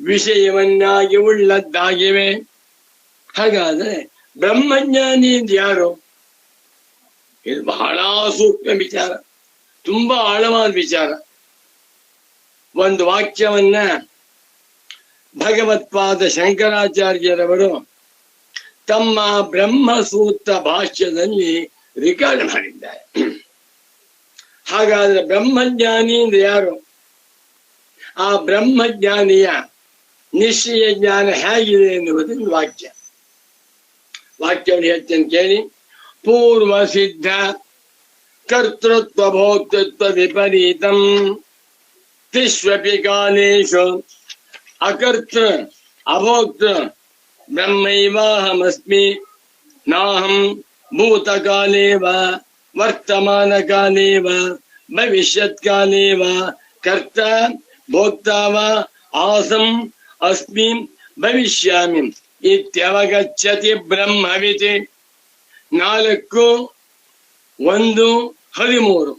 ವಿಷಯವನ್ನಾಗಿ ಉಳ್ಳದ್ದಾಗಿವೆ. ಹಾಗಾದ್ರೆ ಬ್ರಹ್ಮಜ್ಞಾನಿ ಅಂತ ಯಾರು? ಇದು ಬಹಳ ಸೂಕ್ಷ್ಮ ವಿಚಾರ, ತುಂಬಾ ಆಳವಾದ ವಿಚಾರ. ಒಂದು ವಾಕ್ಯವನ್ನ ಭಗವತ್ಪಾದ ಶಂಕರಾಚಾರ್ಯರವರು ತಮ್ಮ ಬ್ರಹ್ಮಸೂತ್ರ ಭಾಷ್ಯದಲ್ಲಿ ರೆಕಾರ್ಡ್ ಮಾಡಿದ್ದಾರೆ. ಹಾಗಾದ್ರೆ ಬ್ರಹ್ಮಜ್ಞಾನಿ ಅಂದ್ರೆ ಯಾರು? ಆ ಬ್ರಹ್ಮಜ್ಞಾನಿಯ ನಿಶ್ಚಯ ಜ್ಞಾನ ಹೇಗಿದೆ ಎನ್ನುವುದನ್ನು ವಾಕ್ಯ. ವಾಕ್ಯವನ್ನು ಹೇಳ್ತೇನೆ ಕೇಳಿ. ಪೂರ್ವ ಸಿದ್ಧ ಕರ್ತೃತ್ವ ಭೋಕ್ತೃತ್ವ ವಿಪರೀತಂ ತಿಷ್ವಪಿ ಕಾಲೇಶು ಅಕರ್ತೃ ಅಭೋಕ್ತೃ ಬ್ರಹ್ಮೈವಾಹಮಸ್ಮಿ ನಾಹಂ ಭೂತಕಾಲೇ ವಾ ವರ್ತಮಾನಕಾಲೇ ವಾ ಭವಿಷ್ಯತ್ಕಾಲೇ ವಾ ಕರ್ತ ಭೋಕ್ತಾ ವಾ ಆಸಂ ಅಸ್ಮಿ ಭವಿಷ್ಯಾಮಿ ಇತ್ಯವಗಚ್ಚತಿ ಬ್ರಹ್ಮವಿತಿ. 4:1-13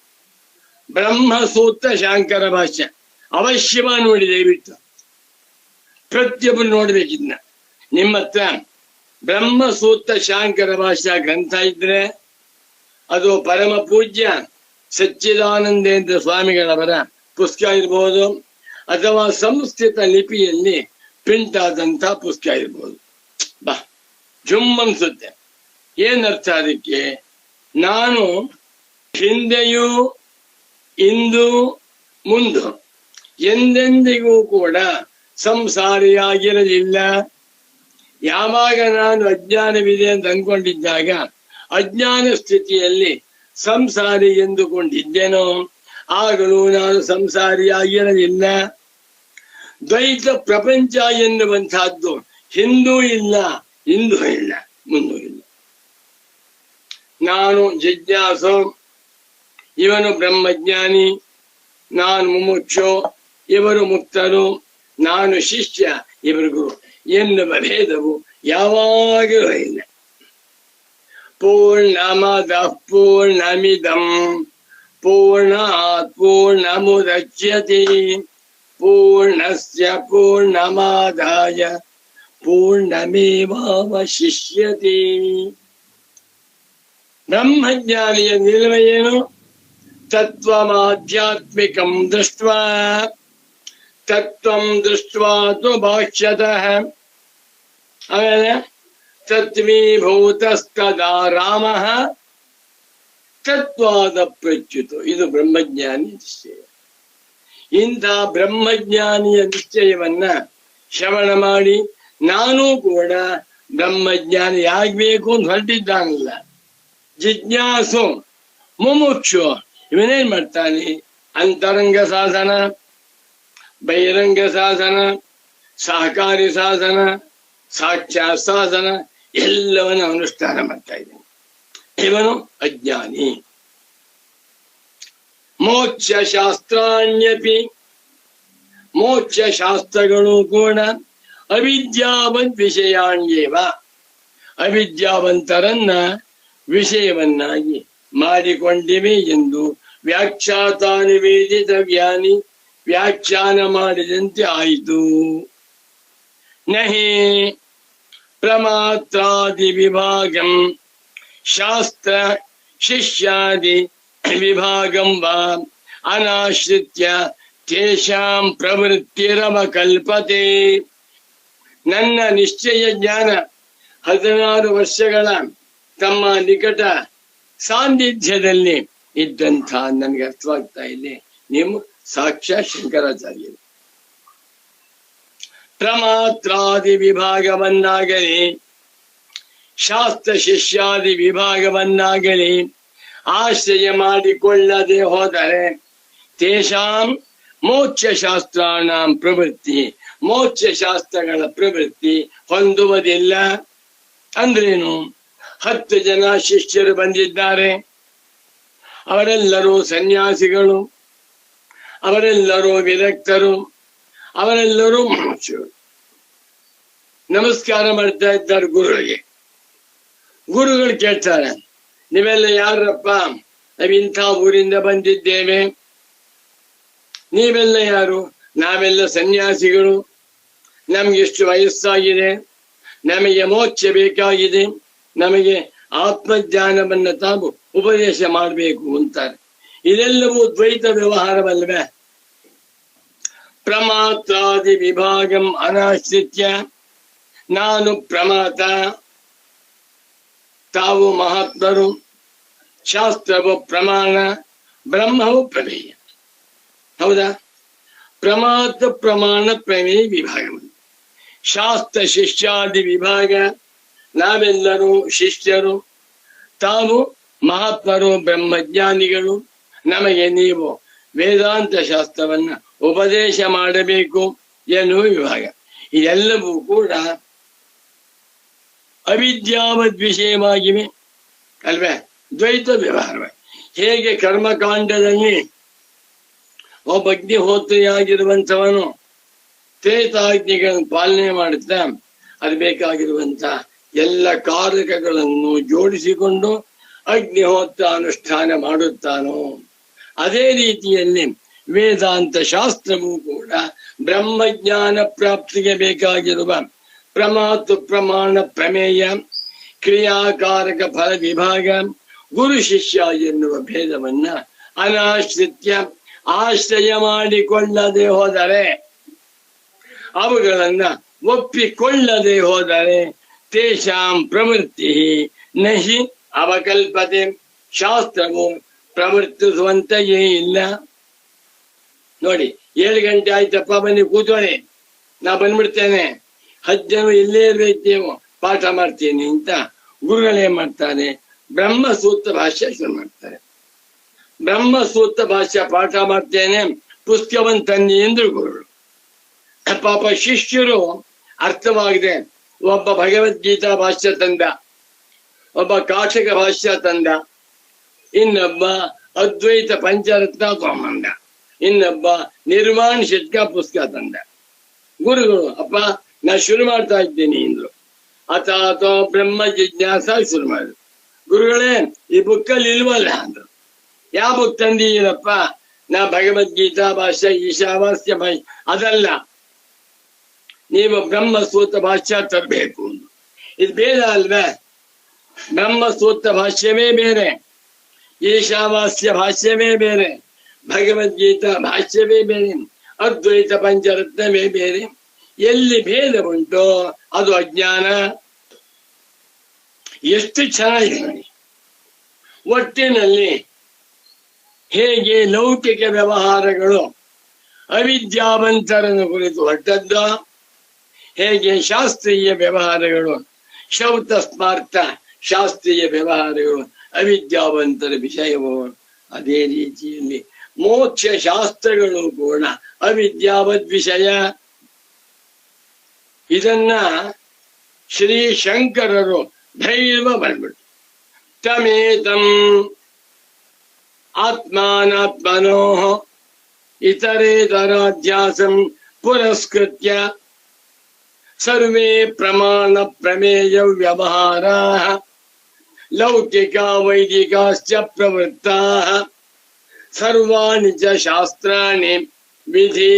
ಬ್ರಹ್ಮಸೂತ್ರ ಶಾಂಕರ ಭಾಷ್ಯ. ಅವಶ್ಯವಾಗಿ ನೋಡಿ, ದಯವಿಟ್ಟು ಪ್ರತಿಯೊಬ್ಬರು ನೋಡ್ಬೇಕಿದ್ನ. ನಿಮ್ಮ ಹತ್ರ ಬ್ರಹ್ಮಸೂತ್ರ ಶಾಂಕರ ಭಾಷ್ಯ ಗ್ರಂಥ ಇದ್ರೆ ಅದು ಪರಮ ಪೂಜ್ಯ ಸಚ್ಚಿದಾನಂದೇಂದ್ರ ಸ್ವಾಮಿಗಳವರ ಪುಸ್ತಕ ಇರ್ಬೋದು, ಅಥವಾ ಸಂಸ್ಕೃತ ಲಿಪಿಯಲ್ಲಿ ಪ್ರಿಂಟ್ ಆದಂತ ಪುಸ್ತಕ ಇರ್ಬೋದು. ಬಾ ಜುಮ್ ಅನ್ಸುತ್ತೆ. ಏನರ್ಥ ಅದಕ್ಕೆ? ನಾನು ಹಿಂದೆಯೂ ಇಂದು ಮುಂದು ಎಂದೆಂದಿಗೂ ಕೂಡ ಸಂಸಾರಿಯಾಗಿರಲಿಲ್ಲ. ಯಾವಾಗ ನಾನು ಅಜ್ಞಾನವಿದೆ ಅಂತ ಅಂದ್ಕೊಂಡಿದ್ದಾಗ ಅಜ್ಞಾನ ಸ್ಥಿತಿಯಲ್ಲಿ ಸಂಸಾರಿ ಎಂದುಕೊಂಡಿದ್ದೇನೋ ಆಗಲೂ ನಾನು ಸಂಸಾರಿಯಾಗಿರಲಿಲ್ಲ. ದ್ವೈತ ಪ್ರಪಂಚ ಎನ್ನುವಂತಹದ್ದು ಹಿಂದೂ ಇಲ್ಲ, ಇಂದೂ ಇಲ್ಲ, ಮುಂದೂ ಇಲ್ಲ. ನಾನು ಜಿಜ್ಞಾಸು, ಇವನು ಬ್ರಹ್ಮಜ್ಞಾನಿ, ನಾನು ಮುಮುಕ್ಷು, ಇವರು ಮುಕ್ತರು, ನಾನು ಶಿಷ್ಯ, ಇವರು ಗುರು ಎನ್ನುವ ಭೇದವು ಯಾವಾಗಲೂ ಇಲ್ಲ. ಪೂರ್ಣಮದ ಪೂರ್ಣಮಿದಂ ಪೂರ್ಣಾತ್ ಪೂರ್ಣಮುದಚ್ಯತೆ ಪೂರ್ಣಸ್ಯ ಪೂರ್ಣಮಾದಾಯ ಪೂರ್ಣಮೇವಾವಶಿಷ್ಯತೆ. ಬ್ರಹ್ಮಜ್ಞಾನಿಯ ನಿಲುವ ಏನು? ತತ್ವಮಾಧ್ಯಾತ್ಮಿಕಂ ದೃಷ್ಟ್ವಾ ತತ್ವಂ ದೃಷ್ಟ್ವಾ ತು ಭಾಷ್ಯತಃ. ಆಮೇಲೆ ತತ್ವೀಭೂತಸ್ತದಾ ರಾಮಃ ತತ್ವಾದ ಪ್ರಚ್ಯುತು. ಇದು ಬ್ರಹ್ಮಜ್ಞಾನಿ ನಿಶ್ಚಯ. ಇಂಥ ಬ್ರಹ್ಮಜ್ಞಾನಿಯ ನಿಶ್ಚಯವನ್ನ ಶ್ರವಣ ಮಾಡಿ ನಾನೂ ಕೂಡ ಬ್ರಹ್ಮಜ್ಞಾನಿ ಆಗ್ಬೇಕು ಅಂತ ಹೊರಟಿದ್ದಾನಲ್ಲ ಜಿಜ್ಞಾಸು ಮುಮುಕ್ಷು, ಇವನೇನ್ ಮಾಡ್ತಾನೆ? ಅಂತರಂಗ ಸಾಧನ, ಬಹಿರಂಗ ಸಾಧನ, ಸಹಕಾರಿ ಸಾಧನ, ಸಾಕ್ಷಾತ್ ಸಾಧನ ಎಲ್ಲವನ್ನ ಅನುಷ್ಠಾನ ಮಾಡ್ತಾ ಇದ್ದಾನೆ. ಇವನು ಅಜ್ಞಾನಿ. ಮೋಕ್ಷ ಶಾಸ್ತ್ರಾಣ್ಯಪಿ, ಮೋಕ್ಷ ಶಾಸ್ತ್ರಗಳು ಕೂಡ ಅವಿದ್ಯಾವಂತ ವಿಷಯಾಣ್ಯೇವ, ಅವಿದ್ಯಾವಂತರನ್ನ ವಿಷಯವನ್ನಾಗಿ ಮಾಡಿಕೊಂಡಿವೆ ಎಂದು ವ್ಯಾಖ್ಯಾತಾನಿ ವೇದಿತವ್ಯಾನಿ, ವ್ಯಾಖ್ಯಾನ ಮಾಡಿದಂತೆ ಆಯಿತು. ನಹಿ ಪ್ರಮಾತ್ರಾದಿ ವಿಭಾಗಂ ಶಾಸ್ತ್ರ ಶಿಷ್ಯಾದಿ ವಿಭಾಗಂ ವಾ ಅನಾಶ್ರಿತ್ಯ ತೇಷಾಂ ಪ್ರವೃತ್ತಿರವಕಲ್ಪತೆ. ನನ್ನ ನಿಶ್ಚಯ ಜ್ಞಾನ 16 ವರ್ಷಗಳ ತಮ್ಮ ನಿಕಟ ಸಾನ್ನಿಧ್ಯದಲ್ಲಿ ಇದ್ದಂಥ ನನಗೆ ಅರ್ಥವಾಗ್ತಾ ಇದೆ. ನೀವು ಸಾಕ್ಷಾತ್ ಶಂಕರಾಚಾರ್ಯರು. ಪ್ರಮಾತ್ರಾದಿ ವಿಭಾಗವನ್ನಾಗಲಿ ಶಾಸ್ತ್ರ ಶಿಷ್ಯಾದಿ ವಿಭಾಗವನ್ನಾಗಲಿ ಆಶ್ರಯ ಮಾಡಿಕೊಳ್ಳದೆ ಹೋದರೆ ತೇಷಾಂ ಮೋಕ್ಷ ಶಾಸ್ತ್ರಾಣಾಂ ಪ್ರವೃತ್ತಿ, ಮೋಕ್ಷ ಶಾಸ್ತ್ರಗಳ ಪ್ರವೃತ್ತಿ ಹೊಂದುವುದಿಲ್ಲ. ಅಂದ್ರೇನು? 10 ಜನ ಶಿಷ್ಯರು ಬಂದಿದ್ದಾರೆ, ಅವರೆಲ್ಲರೂ ಸನ್ಯಾಸಿಗಳು, ಅವರೆಲ್ಲರೂ ವಿರಕ್ತರು, ಅವರೆಲ್ಲರೂ ಮನುಷ್ಯರು. ನಮಸ್ಕಾರ ಮಾಡ್ತಾ ಇದ್ದಾರೆ ಗುರುಗಳಿಗೆ. ಗುರುಗಳು ಕೇಳ್ತಾರೆ, ನೀವೆಲ್ಲ ಯಾರಪ್ಪ? ನಾವಿಂಥ ಊರಿಂದ ಬಂದಿದ್ದೇವೆ. ನೀವೆಲ್ಲ ಯಾರು? ನಾವೆಲ್ಲ ಸನ್ಯಾಸಿಗಳು, ನಮ್ಗೆ ಇಷ್ಟು ವಯಸ್ಸಾಗಿದೆ, ನಮಗೆ ಮೋಕ್ಷ ಬೇಕಾಗಿದೆ, ನಮಗೆ ಆತ್ಮಜ್ಞಾನವನ್ನ ತಾವು ಉಪದೇಶ ಮಾಡಬೇಕು ಅಂತಾರೆ. ಇದೆಲ್ಲವೂ ದ್ವೈತ ವ್ಯವಹಾರವಲ್ವೇ? ಪ್ರಮಾತ್ರಾದಿ ವಿಭಾಗಂ ಅನಾಶ್ರಿತ್ಯ, ನಾನು ಪ್ರಮಾತ, ತಾವು ಮಹಾತ್ಮರು, ಶಾಸ್ತ್ರವು ಪ್ರಮಾಣ, ಬ್ರಹ್ಮವು ಪ್ರಮೇಯ. ಹೌದಾ? ಪ್ರಮಾತ ಪ್ರಮಾಣ ಪ್ರಮೇಯ ವಿಭಾಗ, ಶಾಸ್ತ್ರ ಶಿಷ್ಯಾದಿ ವಿಭಾಗ ನಾವೆಲ್ಲರೂ ಶಿಷ್ಯರು, ತಾವು ಮಹಾತ್ಮರು ಬ್ರಹ್ಮಜ್ಞಾನಿಗಳು. ನಮಗೆ ನೀವು ವೇದಾಂತ ಶಾಸ್ತ್ರವನ್ನ ಉಪದೇಶ ಮಾಡಬೇಕು ಎನ್ನುವ ವಿಭಾಗ. ಇದೆಲ್ಲವೂ ಕೂಡ ಅವಿದ್ಯಾವದ್ ವಿಷಯವಾಗಿವೆ ಅಲ್ವೇ? ದ್ವೈತ ವ್ಯವಹಾರವೇ. ಹೇಗೆ ಕರ್ಮಕಾಂಡದಲ್ಲಿ ಒಬ್ಬ ಅಗ್ನಿಹೋತ್ರಿಯಾಗಿರುವಂಥವನು ತ್ರೇತಾಗ್ನಿಗಳನ್ನು ಪಾಲನೆ ಮಾಡುತ್ತಾ ಅದು ಬೇಕಾಗಿರುವಂತ ಎಲ್ಲ ಕಾರಕಗಳನ್ನು ಜೋಡಿಸಿಕೊಂಡು ಅಗ್ನಿಹೋತ್ರ ಅನುಷ್ಠಾನ ಮಾಡುತ್ತಾನೋ, ಅದೇ ರೀತಿಯಲ್ಲಿ ವೇದಾಂತ ಶಾಸ್ತ್ರವೂ ಕೂಡ ಬ್ರಹ್ಮಜ್ಞಾನ ಪ್ರಾಪ್ತಿಗೆ ಬೇಕಾಗಿರುವ ಪ್ರಮಾತು ಪ್ರಮಾಣ ಪ್ರಮೇಯ ಕ್ರಿಯಾಕಾರಕ ಫಲ ವಿಭಾಗ ಗುರು ಶಿಷ್ಯ ಎನ್ನುವ ಭೇದವನ್ನ ಅನಾಶ್ರಿತ್ಯ ಆಶ್ರಯ ಮಾಡಿಕೊಳ್ಳದೆ ಹೋದರೆ, ಅವುಗಳನ್ನ ಒಪ್ಪಿಕೊಳ್ಳದೆ ಹೋದರೆ ತೇಷಾಂ ಪ್ರವೃತ್ತಿ ನಹಿ ಅವಕಲ್ಪತೆ. ಶಾಸ್ತ್ರವು ಪ್ರವರ್ತಿಸುವಂತೆಯೇ ಇಲ್ಲ. ನೋಡಿ, 7 ಗಂಟೆ ಆಯ್ತಪ್ಪ, ಬನ್ನಿ ಕೂತ್ಕೊಳ್ಳಿ, ನಾ ಬಂದ್ಬಿಡ್ತೇನೆ, 10 ಜನ ಇಲ್ಲೇ ಇರ್ಬೇಕು, ಪಾಠ ಮಾಡ್ತೀನಿ ಅಂತ ಗುರುಗಳೇನ್ ಮಾಡ್ತಾರೆ? ಬ್ರಹ್ಮಸೂತ್ರ ಭಾಷ್ಯ ಶುರು ಮಾಡ್ತಾರೆ. ಬ್ರಹ್ಮಸೂತ್ರ ಭಾಷ್ಯ ಪಾಠ ಮಾಡ್ತೇನೆ, ಪುಸ್ತಕವನ್ನು ತನ್ನಿ ಎಂದ್ರು ಗುರುಗಳು. ಪಾಪ ಶಿಷ್ಯರು ಅರ್ಥವಾಗಿದೆ. ಒಬ್ಬ ಭಗವದ್ಗೀತಾ ಭಾಷ್ಯ ತಂದ, ಒಬ್ಬ ಕಾಟಕ ಭಾಷ್ಯ ತಂದ, ಇನ್ನೊಬ್ಬ ಅದ್ವೈತ ಪಂಚರತ್ನ ತಗೊಂಬಂದ, ಇನ್ನೊಬ್ಬ ನಿರ್ವಾಣ ಷಟ್ಕ ಪುಸ್ತಕ ತಂದ. ಗುರುಗಳು, ಅಪ್ಪ ನಾ ಶುರು ಮಾಡ್ತಾ ಇದ್ದೀನಿ ಎಂದ್ರು. ಅಥಾತೋ ಬ್ರಹ್ಮ ಜಿಜ್ಞಾಸ ಶುರು ಮಾಡಿದ್ರು. ಗುರುಗಳೇ, ಈ ಬುಕ್ಕಲ್ಲಿ ಇಲ್ವಲ್ಲ ಅಂದ್ರು. ಯಾವ ಬುಕ್ ತಂದೀರಪ್ಪ? ನಾ ಭಗವದ್ಗೀತಾ ಭಾಷ್ಯ ಈಶಾವಾಸ್ಯ ಭಾಷ್ಯ ಅದಲ್ಲ, ನೀವು ಬ್ರಹ್ಮಸೂತ್ರ ಭಾಷ್ಯ ತರಬೇಕು. ಇದು ಬೇಡ ಅಲ್ವೇ? ಬ್ರಹ್ಮಸೂತ್ರ ಭಾಷ್ಯವೇ ಬೇರೆ, ಈಶಾವಾಸ್ಯ ಭಾಷ್ಯವೇ ಬೇರೆ, ಭಗವದ್ಗೀತಾ ಭಾಷ್ಯವೇ ಬೇರೆ, ಅದ್ವೈತ ಪಂಚರತ್ನವೇ ಬೇರೆ. ಎಲ್ಲಿ ಭೇದ ಉಂಟೋ ಅದು ಅಜ್ಞಾನ. ಎಷ್ಟು ಚೆನ್ನಾಗಿದೆ. ಒಟ್ಟಿನಲ್ಲಿ ಹೇಗೆ ಲೌಕಿಕ ವ್ಯವಹಾರಗಳು ಅವಿದ್ಯಾವಂತರನ್ನು ಕುರಿತು ಹೊರಟದ್ದೋ, ಹೇಗೆ ಶಾಸ್ತ್ರೀಯ ವ್ಯವಹಾರಗಳು ಶೌತ ಸ್ಮಾರ್ಥ ಶಾಸ್ತ್ರೀಯ ವ್ಯವಹಾರಗಳು ಅವಿದ್ಯಾವಂತರ ವಿಷಯವು, ಅದೇ ರೀತಿಯಲ್ಲಿ ಮೋಕ್ಷ ಶಾಸ್ತ್ರಗಳು ಕೂಡ ಅವಿದ್ಯಾವದ್ ವಿಷಯ. ಇದನ್ನ ಶ್ರೀ ಶಂಕರರು ಧೈರ್ಯ ಬಂದ್ಬಿಟ್ಟು ತಮೇತಂ ಆತ್ಮಾನಾತ್ಮನೋ ಇತರೇತರಾಧ್ಯಾಸಂ ಪುರಸ್ಕೃತ್ಯ ಸರ್ವೇ ಪ್ರಮಾಣ ಪ್ರಮೇಯ ವ್ಯವಹಾರಾಃ ಲೌಕಿಕ ವೈದಿಕಾಶ್ಚ ಪ್ರವೃತ್ತಾಃ ಸರ್ವಾಣಿ ಚ ಶಾಸ್ತ್ರಾಣಿ ವಿಧಿ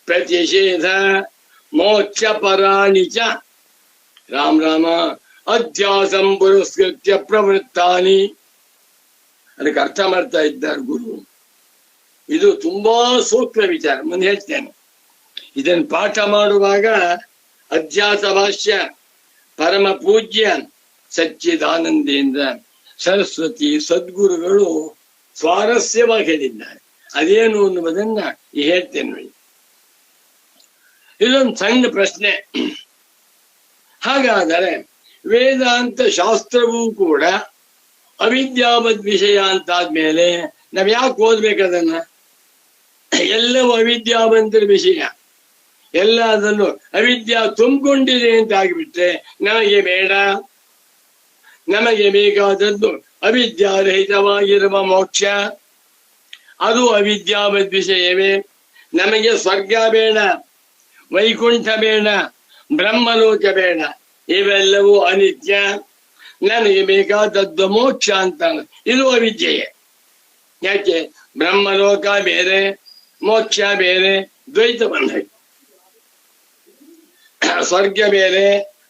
ಪ್ರತಿಷೇಧ ಮೋಕ್ಷ ಪರಾಣಿ ಚ ರಾಮ ರಾಮ ಅಧ್ಯಾಸಂ ಪುರಸ್ಕೃತ್ಯ ಪ್ರವೃತ್ತಾನಿ. ಅದಕ್ಕೆ ಅರ್ಥ ಮಾಡ್ತಾ ಇದ್ದಾರೆ ಗುರು. ಇದು ತುಂಬಾ ಸೂಕ್ಷ್ಮ ವಿಚಾರ, ಮುಂದೆ ಹೇಳ್ತೇನೆ. ಇದನ್ನು ಪಾಠ ಮಾಡುವಾಗ ಅಧ್ಯಾಸ ಭಾಷ್ಯ ಪರಮ ಪೂಜ್ಯ ಸಚ್ಚಿದಾನಂದೇಂದ್ರ ಸರಸ್ವತಿ ಸದ್ಗುರುಗಳು ಸ್ವಾರಸ್ಯವಾಗಿ ಹೇಳಿದ್ದಾರೆ. ಅದೇನು ಅನ್ನುವುದನ್ನ ಹೇಳ್ತೇನೆ. ಇದೊಂದು ಸಣ್ಣ ಪ್ರಶ್ನೆ. ಹಾಗಾದರೆ ವೇದಾಂತ ಶಾಸ್ತ್ರವೂ ಕೂಡ ಅವಿದ್ಯಾವದ್ ವಿಷಯ ಅಂತಾದ್ಮೇಲೆ ನಾವ್ ಯಾಕೆ ಓದ್ಬೇಕದನ್ನ? ಎಲ್ಲವೂ ಅವಿದ್ಯಾವಂತರ ವಿಷಯ, ಎಲ್ಲದನ್ನು ಅವಿದ್ಯಾ ತುಂಬಿಕೊಂಡಿದೆ ಅಂತ ಆಗಿಬಿಟ್ರೆ ನಮಗೆ ಬೇಡ. ನಮಗೆ ಬೇಕಾದದ್ದು ಅವಿದ್ಯಾರಹಿತವಾಗಿರುವ ಮೋಕ್ಷ, ಅದು ಅವಿದ್ಯಾವದ್ ವಿಷಯವೇ. ನಮಗೆ ಸ್ವರ್ಗ ಬೇಡ, ವೈಕುಂಠ ಬೇಡ, ಬ್ರಹ್ಮಲೋಕ ಬೇಡ, ಇವೆಲ್ಲವೂ ಅನಿತ್ಯ. ನನಗೆ ಬೇಕಾದದ್ದು ಮೋಕ್ಷ ಅಂತ, ಇದು ಅವಿದ್ಯೆಯೇ. ಯಾಕೆ? ಬ್ರಹ್ಮಲೋಕ ಬೇರೆ, ಮೋಕ್ಷ ಬೇರೆ, ದ್ವೈತ ಬಂಧ. ಸ್ವರ್ಗ ಬೇರೆ,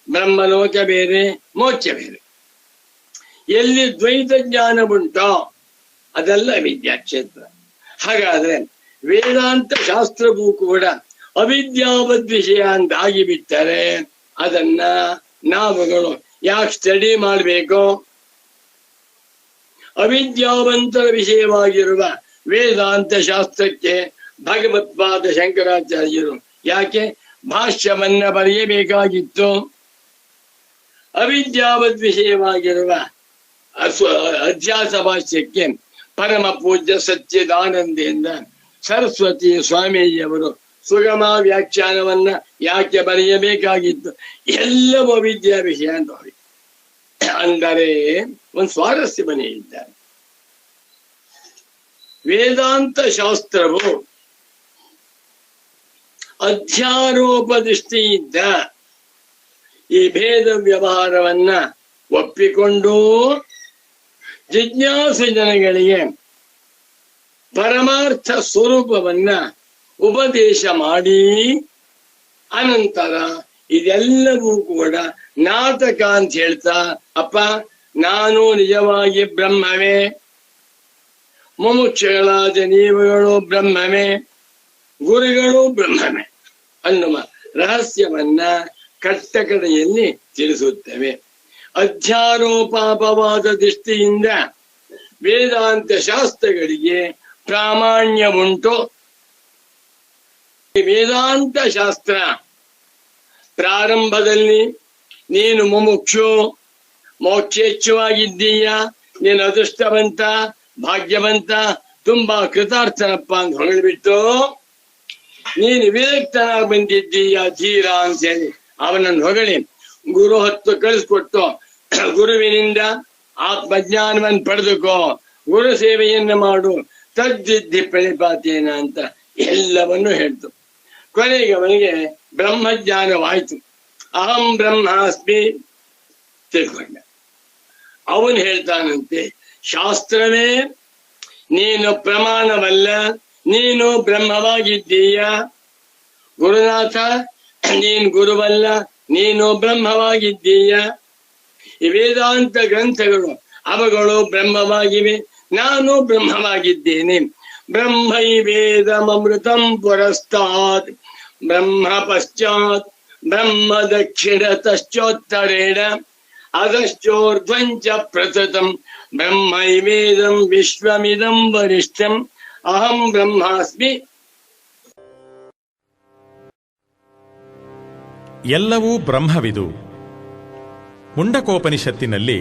ಬ್ರಹ್ಮಲೋಕ ಬೇರೆ, ಮೋಕ್ಷ ಬೇರೆ. ಎಲ್ಲಿ ದ್ವೈತ ಜ್ಞಾನ ಉಂಟೋ ಅದೆಲ್ಲ ಅವಿದ್ಯಾ ಕ್ಷೇತ್ರ. ಹಾಗಾದ್ರೆ ವೇದಾಂತ ಶಾಸ್ತ್ರವೂ ಕೂಡ ಅವಿದ್ಯಾವದ್ ವಿಷಯ ಅಂತ ಆಗಿಬಿಟ್ಟರೆ ಅದನ್ನ ನಾವುಗಳು ಯಾಕೆ ಸ್ಟಡಿ ಮಾಡಬೇಕು? ಅವಿದ್ಯಾವಂತರ ವಿಷಯವಾಗಿರುವ ವೇದಾಂತ ಶಾಸ್ತ್ರಕ್ಕೆ ಭಗವತ್ಪಾದ ಶಂಕರಾಚಾರ್ಯರು ಯಾಕೆ ಭಾಷ್ಯವನ್ನ ಬರೆಯಬೇಕಾಗಿತ್ತು? ಅವಿದ್ಯಾವದ್ ವಿಷಯವಾಗಿರುವ ಅಧ್ಯಾಸ ಭಾಷ್ಯಕ್ಕೆ ಪರಮ ಪೂಜ್ಯ ಸಚ್ಚಿದಾನಂದೆಯಿಂದ ಸರಸ್ವತಿ ಸ್ವಾಮೀಜಿಯವರು ಸುಗಮ ವ್ಯಾಖ್ಯಾನವನ್ನ ಯಾಕೆ ಬರೆಯಬೇಕಾಗಿತ್ತು? ಎಲ್ಲವೂ ವಿದ್ಯಾ ವಿಷಯ ಅಂತ ನೋಡಿ. ಅಂದರೆ ಒಂದು ಸ್ವಾರಸ್ಯ ಬರೆಯಿದ್ದಾರೆ. ವೇದಾಂತ ಶಾಸ್ತ್ರವು ಅಧ್ಯಾರೋಪ ದೃಷ್ಟಿಯಿಂದ ಈ ಭೇದ ವ್ಯವಹಾರವನ್ನ ಒಪ್ಪಿಕೊಂಡು ಜಿಜ್ಞಾಸು ಜನಗಳಿಗೆ ಪರಮಾರ್ಥ ಸ್ವರೂಪವನ್ನ ಉಪದೇಶ ಮಾಡಿ ಅನಂತರ ಇದೆಲ್ಲವೂ ಕೂಡ ನಾಟಕ ಅಂತ ಹೇಳ್ತಾ, ಅಪ್ಪ ನಾನು ನಿಜವಾಗಿ ಬ್ರಹ್ಮವೇ, ಮುಮುಕ್ಷಗಳಾದ ನೀವುಗಳು ಬ್ರಹ್ಮವೇ, ಗುರುಗಳು ಬ್ರಹ್ಮವೇ ಅನ್ನುವ ರಹಸ್ಯವನ್ನ ಕಟ್ಟಕಡೆಯಲ್ಲಿ ತಿಳಿಸುತ್ತವೆ. ಅಧ್ಯಾರೋಪಾಪವಾದ ದೃಷ್ಟಿಯಿಂದ ವೇದಾಂತ ಶಾಸ್ತ್ರಗಳಿಗೆ ಪ್ರಾಮಾಣ್ಯ ಉಂಟು. ವೇದಾಂತ ಶಾಸ್ತ್ರ ಪ್ರಾರಂಭದಲ್ಲಿ ನೀನು ಮುಮುಕ್ಷು, ಮೋಕ್ಷೇಚ್ಛವಾಗಿದ್ದೀಯ, ನೀನು ಅದೃಷ್ಟವಂತ, ಭಾಗ್ಯವಂತ, ತುಂಬಾ ಕೃತಾರ್ಥನಪ್ಪ ಅಂತ ಹೊಗಳಿಬಿಟ್ಟು ನೀನು ವಿರಕ್ತನಾಗಿ ಬಂದಿದ್ದೀಯ ಧೀರ ಅಂತ ಹೇಳಿ ಅವನನ್ನು ಹೊಗಳಿ ಗುರು ಹೊತ್ತು ಕಳಿಸ್ಕೊಟ್ಟು ಗುರುವಿನಿಂದ ಆತ್ಮಜ್ಞಾನವನ್ನು ಪಡೆದುಕೋ, ಗುರು ಸೇವೆಯನ್ನು ಮಾಡು, ತದ್ದಿದ್ದಿ ಪ್ರಣಿಪಾತೇನ ಅಂತ ಎಲ್ಲವನ್ನು ಹೇಳ್ತು. ಕೊನೆಗೆ ಅವನಿಗೆ ಬ್ರಹ್ಮಜ್ಞಾನವಾಯ್ತು. ಅಹಂ ಬ್ರಹ್ಮಾಸ್ಮಿ ತಿಳ್ಕೊಂಡ. ಅವನು ಹೇಳ್ತಾನಂತೆ, ಶಾಸ್ತ್ರವೇ ನೀನು ಪ್ರಮಾಣವಲ್ಲ, ನೀನು ಬ್ರಹ್ಮವಾಗಿದ್ದೀಯ. ಗುರುನಾಥ ನೀನು ಗುರುವಲ್ಲ, ನೀನು ಬ್ರಹ್ಮವಾಗಿದ್ದೀಯ. ಈ ವೇದಾಂತ ಗ್ರಂಥಗಳು ಅವುಗಳು ಬ್ರಹ್ಮವಾಗಿವೆ, ನಾನು ಬ್ರಹ್ಮವಾಗಿದ್ದೇನೆ. ಬ್ರಹ್ಮೈ ವೇದಮೃತಂ ಪುರಸ್ತಾತ್ ಬ್ರಹ್ಮ ಪಶ್ಚಾತ್ ಬ್ರಹ್ಮ ದಕ್ಷಿಣತಶ್ಚೋತ್ತರೇಣ ಅಧಶ್ಚೋರ್ಧ್ವಂಚ ಪ್ರಸತಂ ಬ್ರಹ್ಮೈ ವೇದಂ ವಿಶ್ವಮಿದಂ ವರಿಷ್ಠಂ ಅಹಂ ಬ್ರಹ್ಮಾಸ್ಮಿ. ಎಲ್ಲವೂ ಬ್ರಹ್ಮವಿದು. ಮುಂಡಕೋಪನಿಷತ್ತಿನಲ್ಲಿ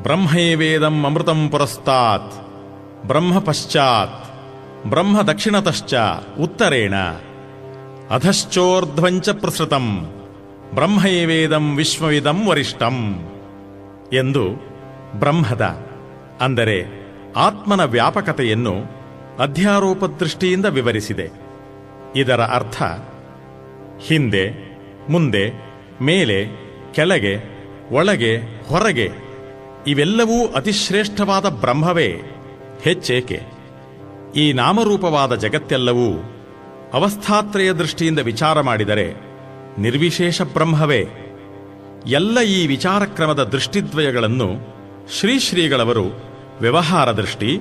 ಬ್ರಹ್ಮೈ ವೇದಂ ಅಮೃತಂ ಪುರಸ್ತಾತ್ ಬ್ರಹ್ಮ ಪಶ್ಚಾತ್ ಬ್ರಹ್ಮ ದಕ್ಷಿಣತಶ್ಚ ಉತ್ತರೇಣ ಅಧಶ್ಚೋರ್ಧ್ವಂಚ ಪ್ರಸೃತಂ ಬ್ರಹ್ಮೈ ವೇದಂ ವಿಶ್ವವಿದಂ ವರಿಷ್ಠಂ ಎಂದು ಬ್ರಹ್ಮದ ಅಂದರೆ ಆತ್ಮನ ವ್ಯಾಪಕತೆಯನ್ನು ಅಧ್ಯಾರೋಪ ದೃಷ್ಟಿಯಿಂದ ವಿವರಿಸಿದೆ. ಇದರ ಅರ್ಥ ಹಿಂದೆ, ಮುಂದೆ, ಮೇಲೆ, ಕೆಳಗೆ, ಒಳಗೆ, ಹೊರಗೆ ಇವೆಲ್ಲವೂ ಅತಿಶ್ರೇಷ್ಠವಾದ ಬ್ರಹ್ಮವೇ, ಹೆಚ್ಚೇಕೆ? ಈ ನಾಮರೂಪವಾದ ಜಗತ್ತೆಲ್ಲವೂ ಅವಸ್ಥಾತ್ರಯ ದೃಷ್ಟಿಯಿಂದ ವಿಚಾರ ಮಾಡಿದರೆ ನಿರ್ವಿಶೇಷ ಬ್ರಹ್ಮವೇ. ಎಲ್ಲ ಈ ವಿಚಾರಕ್ರಮದ ದೃಷ್ಟಿದ್ವಯಗಳನ್ನು ಶ್ರೀಗಳವರು ವ್ಯವಹಾರ ದೃಷ್ಟಿ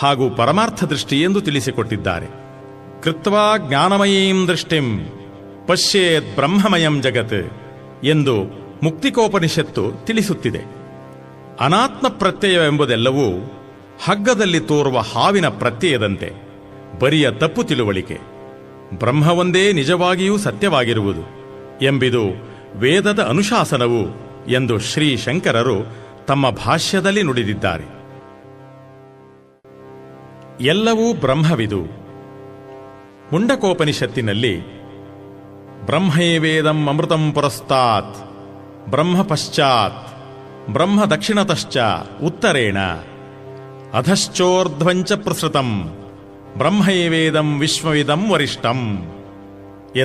ಹಾಗೂ ಪರಮಾರ್ಥ ದೃಷ್ಟಿ ಎಂದು ತಿಳಿಸಿಕೊಟ್ಟಿದ್ದಾರೆ. ಕೃತ್ವಾ ಜ್ಞಾನಮಯೀಂ ದೃಷ್ಟಿಂ ಪಶ್ಯೇತ್ ಬ್ರಹ್ಮಮಯಂ ಜಗತ್ ಎಂದು ಮುಕ್ತಿಕೋಪನಿಷತ್ತು ತಿಳಿಸುತ್ತಿದೆ. ಅನಾತ್ಮ ಪ್ರತ್ಯಯವೆಂಬುದೆಲ್ಲವೂ ಹಗ್ಗದಲ್ಲಿ ತೋರುವ ಹಾವಿನ ಪ್ರತ್ಯಯದಂತೆ ಬರಿಯ ತಪ್ಪು ತಿಳುವಳಿಕೆ. ಬ್ರಹ್ಮವೊಂದೇ ನಿಜವಾಗಿಯೂ ಸತ್ಯವಾಗಿರುವುದು ಎಂಬುದು ವೇದದ ಅನುಶಾಸನವು ಎಂದು ಶ್ರೀ ಶಂಕರರು ತಮ್ಮ ಭಾಷ್ಯದಲ್ಲಿ ನುಡಿದಿದ್ದಾರೆ. ಎಲ್ಲವೂ ಬ್ರಹ್ಮವಿದು. ಮುಂಡಕೋಪನಿಷತ್ತಿನಲ್ಲಿ ಬ್ರಹ್ಮೈ ವೇದಂ ಅಮೃತಂ ಪುರಸ್ತಾತ್ ಬ್ರಹ್ಮ ಪಶ್ಚಾತ್ ಬ್ರಹ್ಮ ದಕ್ಷಿಣತಶ್ಚ ಉತ್ತರೇಣ ಅಧಶ್ಚೋರ್ಧ್ವಂಚ ಪ್ರಸೃತಂ ಬ್ರಹ್ಮೈ ವೇದಂ ವಿಶ್ವವಿದಂ ವರಿಷ್ಠಂ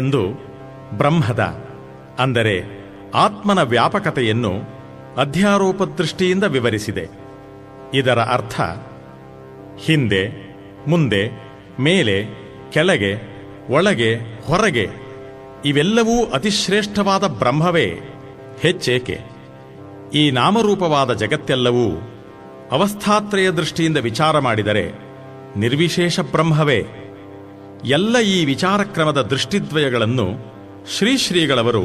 ಎಂದು ಬ್ರಹ್ಮದ ಅಂದರೆ ಆತ್ಮನ ವ್ಯಾಪಕತೆಯನ್ನು ಅಧ್ಯಾರೋಪ ದೃಷ್ಟಿಯಿಂದ ವಿವರಿಸಿದೆ. ಇದರ ಅರ್ಥ ಹಿಂದೆ, ಮುಂದೆ, ಮೇಲೆ, ಕೆಳಗೆ, ಒಳಗೆ, ಹೊರಗೆ ಇವೆಲ್ಲವೂ ಅತಿಶ್ರೇಷ್ಠವಾದ ಬ್ರಹ್ಮವೇ, ಹೆಚ್ಚೇಕೆ? ಈ ನಾಮರೂಪವಾದ ಜಗತ್ತೆಲ್ಲವೂ ಅವಸ್ಥಾತ್ರಯ ದೃಷ್ಟಿಯಿಂದ ವಿಚಾರ ಮಾಡಿದರೆ ನಿರ್ವಿಶೇಷ ಬ್ರಹ್ಮವೇ. ಎಲ್ಲ ಈ ವಿಚಾರಕ್ರಮದ ದೃಷ್ಟಿದ್ವಯಗಳನ್ನು ಶ್ರೀಗಳವರು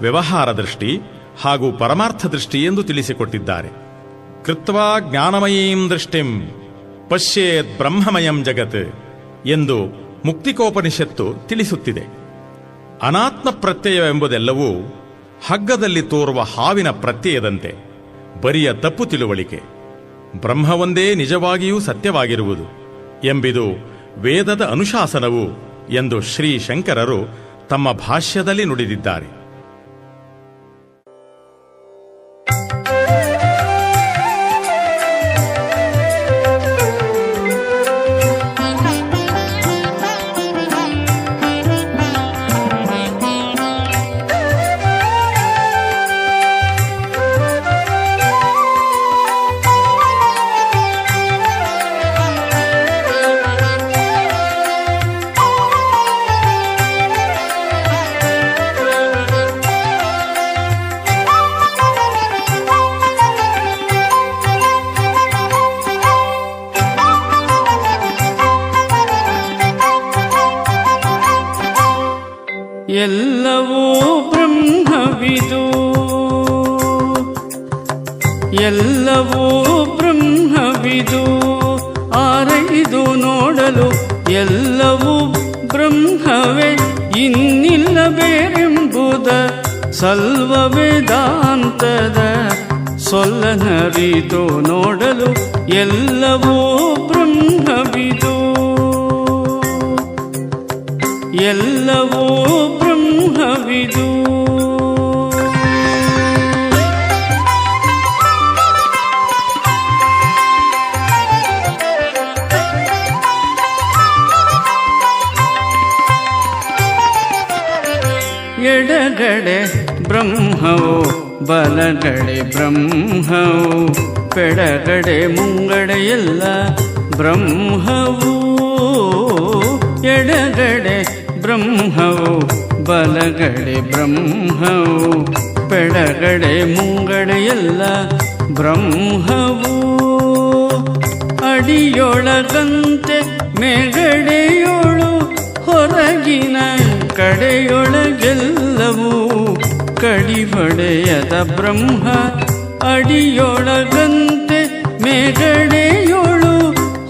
ವ್ಯವಹಾರ ದೃಷ್ಟಿ ಹಾಗೂ ಪರಮಾರ್ಥ ದೃಷ್ಟಿ ಎಂದು ತಿಳಿಸಿಕೊಟ್ಟಿದ್ದಾರೆ. ಕೃತ್ವಾ ಜ್ಞಾನಮಯೀಂ ದೃಷ್ಟಿಂ ಪಶ್ಯೇತ್ ಬ್ರಹ್ಮಮಯಂ ಜಗತ್ ಎಂದು ಮುಕ್ತಿಕೋಪನಿಷತ್ತು ತಿಳಿಸುತ್ತಿದೆ. ಅನಾತ್ಮ ಪ್ರತ್ಯಯವೆಂಬುದೆಲ್ಲವೂ ಹಗ್ಗದಲ್ಲಿ ತೋರುವ ಹಾವಿನ ಪ್ರತ್ಯಯದಂತೆ ಬರಿಯ ತಪ್ಪು ತಿಳುವಳಿಕೆ. ಬ್ರಹ್ಮವೊಂದೇ ನಿಜವಾಗಿಯೂ ಸತ್ಯವಾಗಿರುವುದು ಎಂಬುದು ವೇದದ ಅನುಶಾಸನವು ಎಂದು ಶ್ರೀ ಶಂಕರರು ತಮ್ಮ ಭಾಷ್ಯದಲ್ಲಿ ನುಡಿದಿದ್ದಾರೆ. ಎಲ್ಲವೂ ಬ್ರಹ್ಮವಿದು, ಎಲ್ಲವೂ ಬ್ರಹ್ಮವಿದು, ಆರೈದು ನೋಡಲು ಎಲ್ಲವೂ ಬ್ರಹ್ಮವೇ, ಇನ್ನಿಲ್ಲ ಬೇರೆಂಬುದ ಸಲ್ವ ವೇದಾಂತದ ಸೊಲ್ಲನರಿದು ನೋಡಲು ಎಲ್ಲವೂ ಬ್ರಹ್ಮವಿದು, ಎಲ್ಲವೂ ಬ್ರಹ್ಮವಿದು. ಎಡಗಡೆ ಬ್ರಹ್ಮವು ಬಲಗಡೆ ಬ್ರಹ್ಮವು, ಪೆಡಗಡೆ ಮುಂಗಡೆ ಎಲ್ಲ ಬ್ರಹ್ಮವು. ಎಡಗಡೆ ಬ್ರಹ್ಮವು ಬಲಗಡೆ ಬ್ರಹ್ಮವು, ಪೆಡಗಡೆ ಮುಂಗಡೆ ಎಲ್ಲ ಬ್ರಹ್ಮವು. ಅಡಿಯೊಳಗಂತೆ ಮೇಗಡೆಯೋಳು, ಹೊರಗಿನ ಕಡೆಯೊಳಗೆಲ್ಲವೂ ಕಡಿಬಡೆಯದ ಬ್ರಹ್ಮ. ಅಡಿಯೊಳಗಂತೆ ಮೇಗಡೆಯೋಳು,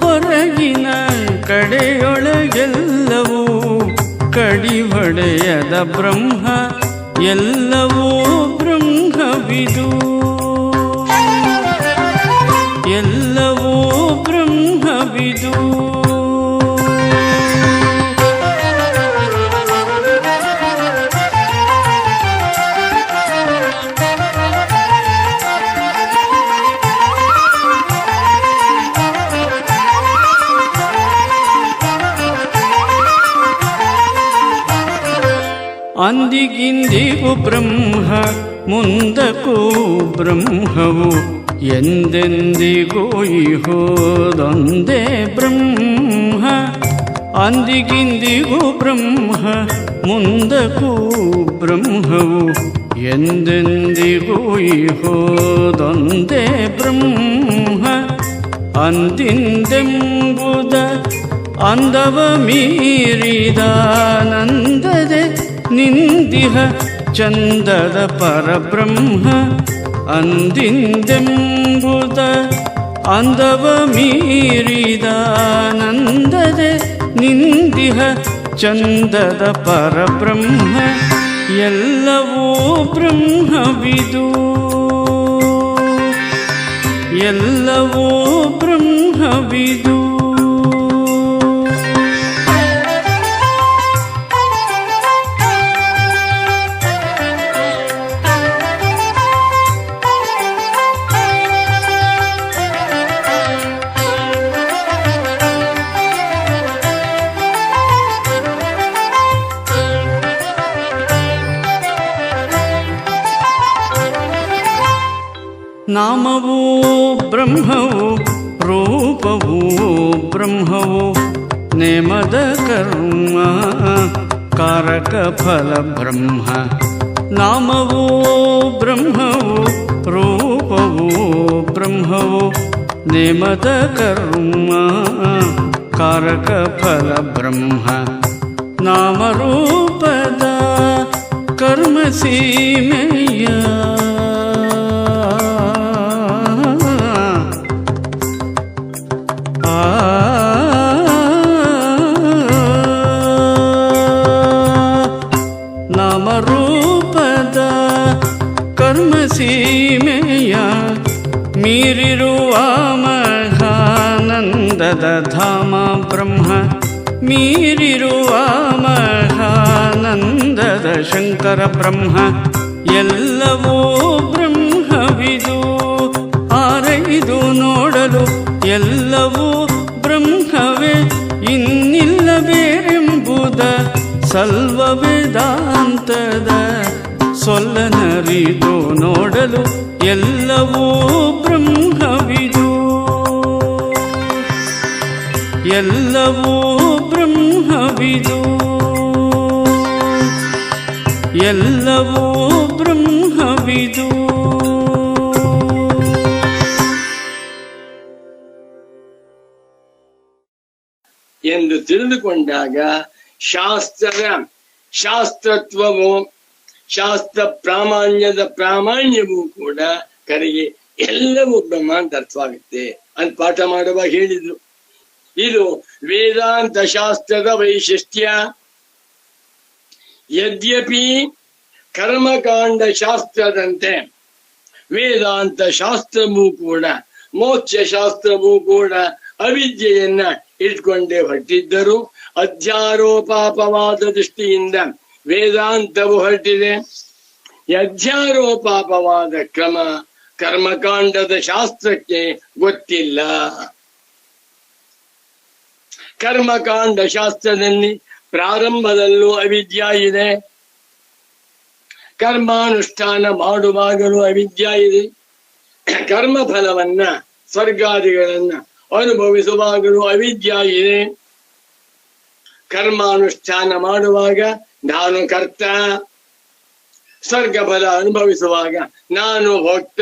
ಹೊರಗಿನ ಕಡೆಯೊಳಗೆಲ್ಲವೂ ಕಡಿಬಡೆಯದ ಬ್ರಹ್ಮ. ಎಲ್ಲವೂ ಬ್ರಹ್ಮವಿದು, ಎಲ್ಲವೂ ಬ್ರಹ್ಮವಿದು. ಅಂದಿಗಿಂದಿಗೂ ಬ್ರಹ್ಮ, ಮುಂದಕ್ಕೂ ಬ್ರಹ್ಮವು, ಎಂದೆಂದಿಗೂ ಇಹೋದೊಂದೇ ಬ್ರಹ್ಮ. ಅಂದಿಗಿಂದಿಗೂ ಬ್ರಹ್ಮ, ಮುಂದಕ್ಕೂ ಬ್ರಹ್ಮವು, ಎಂದೆಂದಿಗೂ ಇಹೋದೊಂದೇ ಬ್ರಹ್ಮ. ಅಂದಿಂದೆಂಬುದ ಅಂದವ ಮೀರಿದಾನಂದದೆ ನಿಂದಿಹ ಚಂದದ ಪರಬ್ರಹ್ಮ. ಅಂದಿಂದೆಂಬುದ ಅಂದವ ಮೀರಿದಾನಂದದೆ ನಿಂದಿಹ ಚಂದದ ಪರಬ್ರಹ್ಮ. ಎಲ್ಲವೂ ಬ್ರಹ್ಮವಿದು, ಎಲ್ಲವೂ ಬ್ರಹ್ಮವಿದು. ನಾಮವೂ ಬ್ರಹ್ಮವು, ರೂಪವೂ ಬ್ರಹ್ಮವು, ನೇಮದ ಕರ್ಮ ಕಾರಕ ಫಲ ಬ್ರಹ್ಮ. ನಾಮವೂ ಬ್ರಹ್ಮವು, ರೂಪವೂ ಬ್ರಹ್ಮವು, ನೇಮದ ಕರ್ಮ ಕಾರಕ ಫಲ ಬ್ರಹ್ಮ. ನಾಮರೂಪದ ಕರ್ಮ ಸೀಮೆಯ ನಾಮರೂಪದ ಕರ್ಮ ಸೀಮೆಯ ಮೀರಿರುವ ಮಹಾನಂದದ ಧಾಮ ಬ್ರಹ್ಮ, ಮೀರಿರುವ ಮಹಾನಂದದ ಶಂಕರ ಬ್ರಹ್ಮ. ಎಲ್ಲವೂ ಬ್ರಹ್ಮವಿದು ಆರೈದು ನೋಡಲು, ಎಲ್ಲವೂ ಬ್ರಹ್ಮವೇ ಇನ್ನಿಲ್ಲ ಬೇರೆಂಬುದ ಸಲ್ವ ವೇದಾಂತದ ಸೊಲ್ಲನರಿದು ನೋಡಲು. ಎಲ್ಲವೂ ಬ್ರಹ್ಮವಿದು, ಎಲ್ಲವೂ ಬ್ರಹ್ಮವಿದು, ಎಲ್ಲವೂ ಬ್ರಹ್ಮವಿದು. ಎಂದು ತಿಳಿದುಕೊಂಡಾಗ ಶಾಸ್ತ್ರತ್ವವು, ಶಾಸ್ತ್ರ ಪ್ರಾಮಾಣ್ಯದ ಪ್ರಾಮಾಣ್ಯವೂ ಕೂಡ ಕಡೆಗೆ ಎಲ್ಲವೂ ಬ್ರಹ್ಮ ಅಂತ ಅರ್ಥವಾಗುತ್ತೆ ಅಂತ ಪಾಠ ಮಾಡುವಾಗ ಹೇಳಿದ್ರು. ಇದು ವೇದಾಂತ ಶಾಸ್ತ್ರದ ವೈಶಿಷ್ಟ್ಯ. ಯದ್ಯಪಿ ಕರ್ಮಕಾಂಡ ಶಾಸ್ತ್ರದಂತೆ ವೇದಾಂತ ಶಾಸ್ತ್ರವೂ ಕೂಡ, ಮೋಕ್ಷ ಶಾಸ್ತ್ರವೂ ಕೂಡ ಅವಿದ್ಯೆಯನ್ನ ಇಟ್ಕೊಂಡೇ ಹೊರಟಿದ್ದರು, ಅಧ್ಯಾರೋಪಾಪವಾದ ದೃಷ್ಟಿಯಿಂದ ವೇದಾಂತವು ಹೊರಟಿದೆ. ಅಧ್ಯಾರೋಪಾಪವಾದ ಕ್ರಮ ಕರ್ಮಕಾಂಡದ ಶಾಸ್ತ್ರಕ್ಕೆ ಗೊತ್ತಿಲ್ಲ. ಕರ್ಮಕಾಂಡ ಶಾಸ್ತ್ರದಲ್ಲಿ ಪ್ರಾರಂಭದಲ್ಲೂ ಅವಿದ್ಯಾ ಇದೆ, ಕರ್ಮಾನುಷ್ಠಾನ ಮಾಡುವಾಗಲೂ ಅವಿದ್ಯಾ ಇದೆ, ಕರ್ಮಫಲವನ್ನ ಸ್ವರ್ಗಾದಿಗಳನ್ನ ಅನುಭವಿಸುವಾಗಲೂ ಅವಿದ್ಯಾ ಇದೆ. ಕರ್ಮಾನುಷ್ಠಾನ ಮಾಡುವಾಗ ನಾನು ಕರ್ತ, ಸ್ವರ್ಗಫಲ ಅನುಭವಿಸುವಾಗ ನಾನು ಭೋಕ್ತ,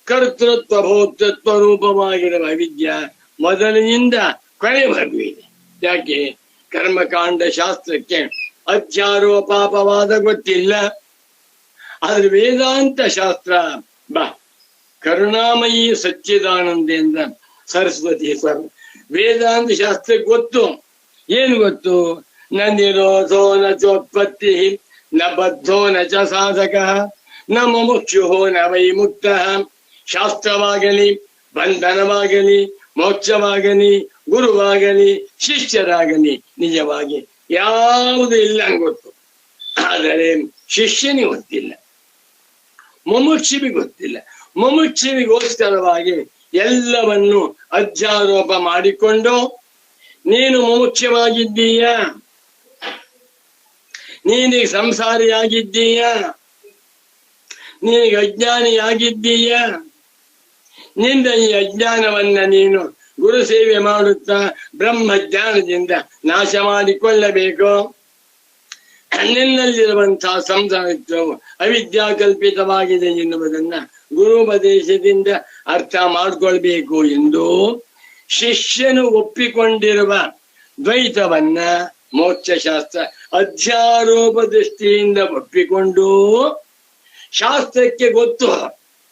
ಕರ್ತೃತ್ವ ಭೋಕ್ತೃತ್ವ ರೂಪವಾಗಿರುವ ಅವಿದ್ಯಾ ಮೊದಲಿನಿಂದ ಕೊನೆವರೆಗೂ ಇದೆ. ಯಾಕೆ? ಕರ್ಮಕಾಂಡ ಶಾಸ್ತ್ರಕ್ಕೆ ಅಧ್ಯಾರೋಪಾಪವಾದ ಗೊತ್ತಿಲ್ಲ. ಆದ್ರೆ ವೇದಾಂತ ಶಾಸ್ತ್ರ ಕರುಣಾಮಯಿ ಸಚ್ಚಿದಾನಂದೇಂದ್ರ ಸರಸ್ವತಿ ವೇದಾಂತ ಶಾಸ್ತ್ರ ಗೊತ್ತು. ಏನು ಗೊತ್ತು? ನ ನಿರೋಧೋ ನ ಚೋತ್ಪತ್ತಿ ನ ಬದ್ಧೋ ನ ಚ ಸಾಧಕ ನ ಮುಮುಕ್ಷುಹೋ ನ ವೈ ಮುಕ್ತ. ಶಾಸ್ತ್ರವಾಗಲಿ, ಬಂಧನವಾಗಲಿ, ಮೋಕ್ಷವಾಗಲಿ, ಗುರುವಾಗಲಿ, ಶಿಷ್ಯರಾಗಲಿ ನಿಜವಾಗಿ ಯಾವುದು ಇಲ್ಲ ಗೊತ್ತು. ಆದರೆ ಶಿಷ್ಯನಿಗೆ ಗೊತ್ತಿಲ್ಲ, ಮುಮುಕ್ಷಿಗೆ ಗೊತ್ತಿಲ್ಲ. ಮುಮುಕ್ಷಿಗೋಸ್ಕರವಾಗಿ ಎಲ್ಲವನ್ನು ಅಧ್ಯಾರೋಪ ಮಾಡಿಕೊಂಡು ನೀನು ಮುಮುಕ್ಷವಾಗಿದ್ದೀಯ, ನೀನೀಗ ಸಂಸಾರಿಯಾಗಿದ್ದೀಯ, ನೀನೀಗ ಅಜ್ಞಾನಿಯಾಗಿದ್ದೀಯ, ನಿಂದ ಈ ಅಜ್ಞಾನವನ್ನ ನೀನು ಗುರು ಸೇವೆ ಮಾಡುತ್ತಾ ಬ್ರಹ್ಮ ಜ್ಞಾನದಿಂದ ನಾಶ ಮಾಡಿಕೊಳ್ಳಬೇಕು. ನಿನ್ನಲ್ಲಿರುವಂತಹ ಸಂಸಾರಿತ್ವವು ಅವಿದ್ಯಾಕಲ್ಪಿತವಾಗಿದೆ ಎನ್ನುವುದನ್ನ ಗುರುಪದೇಶದಿಂದ ಅರ್ಥ ಮಾಡಿಕೊಳ್ಬೇಕು ಎಂದು ಶಿಷ್ಯನು ಒಪ್ಪಿಕೊಂಡಿರುವ ದ್ವೈತವನ್ನ ಮೋಕ್ಷಶಾಸ್ತ್ರ ಅಧ್ಯಾರೋಪ ದೃಷ್ಟಿಯಿಂದ ಒಪ್ಪಿಕೊಂಡು ಶಾಸ್ತ್ರಕ್ಕೆ ಗೊತ್ತು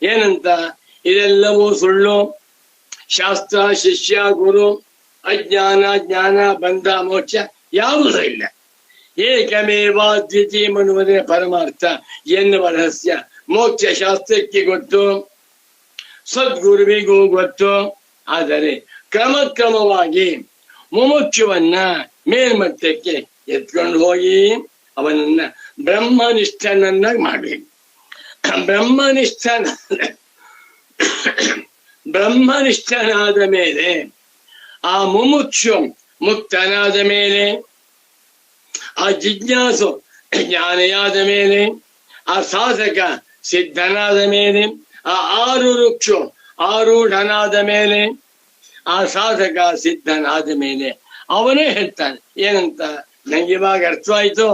ಏನಂತ, ಇದೆಲ್ಲವೂ ಸುಳ್ಳು, ಶಾಸ್ತ್ರ, ಶಿಷ್ಯ, ಗುರು, ಅಜ್ಞಾನ, ಜ್ಞಾನ, ಬಂಧ, ಮೋಕ್ಷ ಯಾವುದೂ ಇಲ್ಲ, ಏಕಮೇವ ದ್ವಿತೀಯಮನ್ನುವುದೇ ಪರಮಾರ್ಥ ಎನ್ನುವ ರಹಸ್ಯ ಮೋಕ್ಷ ಶಾಸ್ತ್ರಕ್ಕೆ ಗೊತ್ತು, ಸದ್ಗುರುವಿಗೂ ಗೊತ್ತು. ಆದರೆ ಕ್ರಮಕ್ರಮವಾಗಿ ಮುಮುಕ್ಷುವನ್ನ ಮೇಲ್ಮಟ್ಟಕ್ಕೆ ಎತ್ಕೊಂಡು ಹೋಗಿ ಅವನನ್ನ ಬ್ರಹ್ಮನಿಷ್ಠನನ್ನಾಗಿ ಮಾಡ್ಬೇಕು. ಬ್ರಹ್ಮನಿಷ್ಠನಾದ ಮೇಲೆ ಆ ಮುಮುಕ್ಷು ಮುಕ್ತನಾದ ಮೇಲೆ, ಆ ಜಿಜ್ಞಾಸು ಜ್ಞಾನಿಯಾದ ಮೇಲೆ, ಆ ಸಾಧಕ ಸಿದ್ಧನಾದ ಮೇಲೆ, ಆ ಆರುರುಕ್ಷು ಆರೂಢನಾದ ಮೇಲೆ, ಆ ಸಾಧಕ ಸಿದ್ಧನಾದ ಮೇಲೆ ಅವನೇ ಹೇಳ್ತಾನೆ ಏನಂತ, ನಂಗೆ ಇವಾಗ ಅರ್ಥವಾಯ್ತು,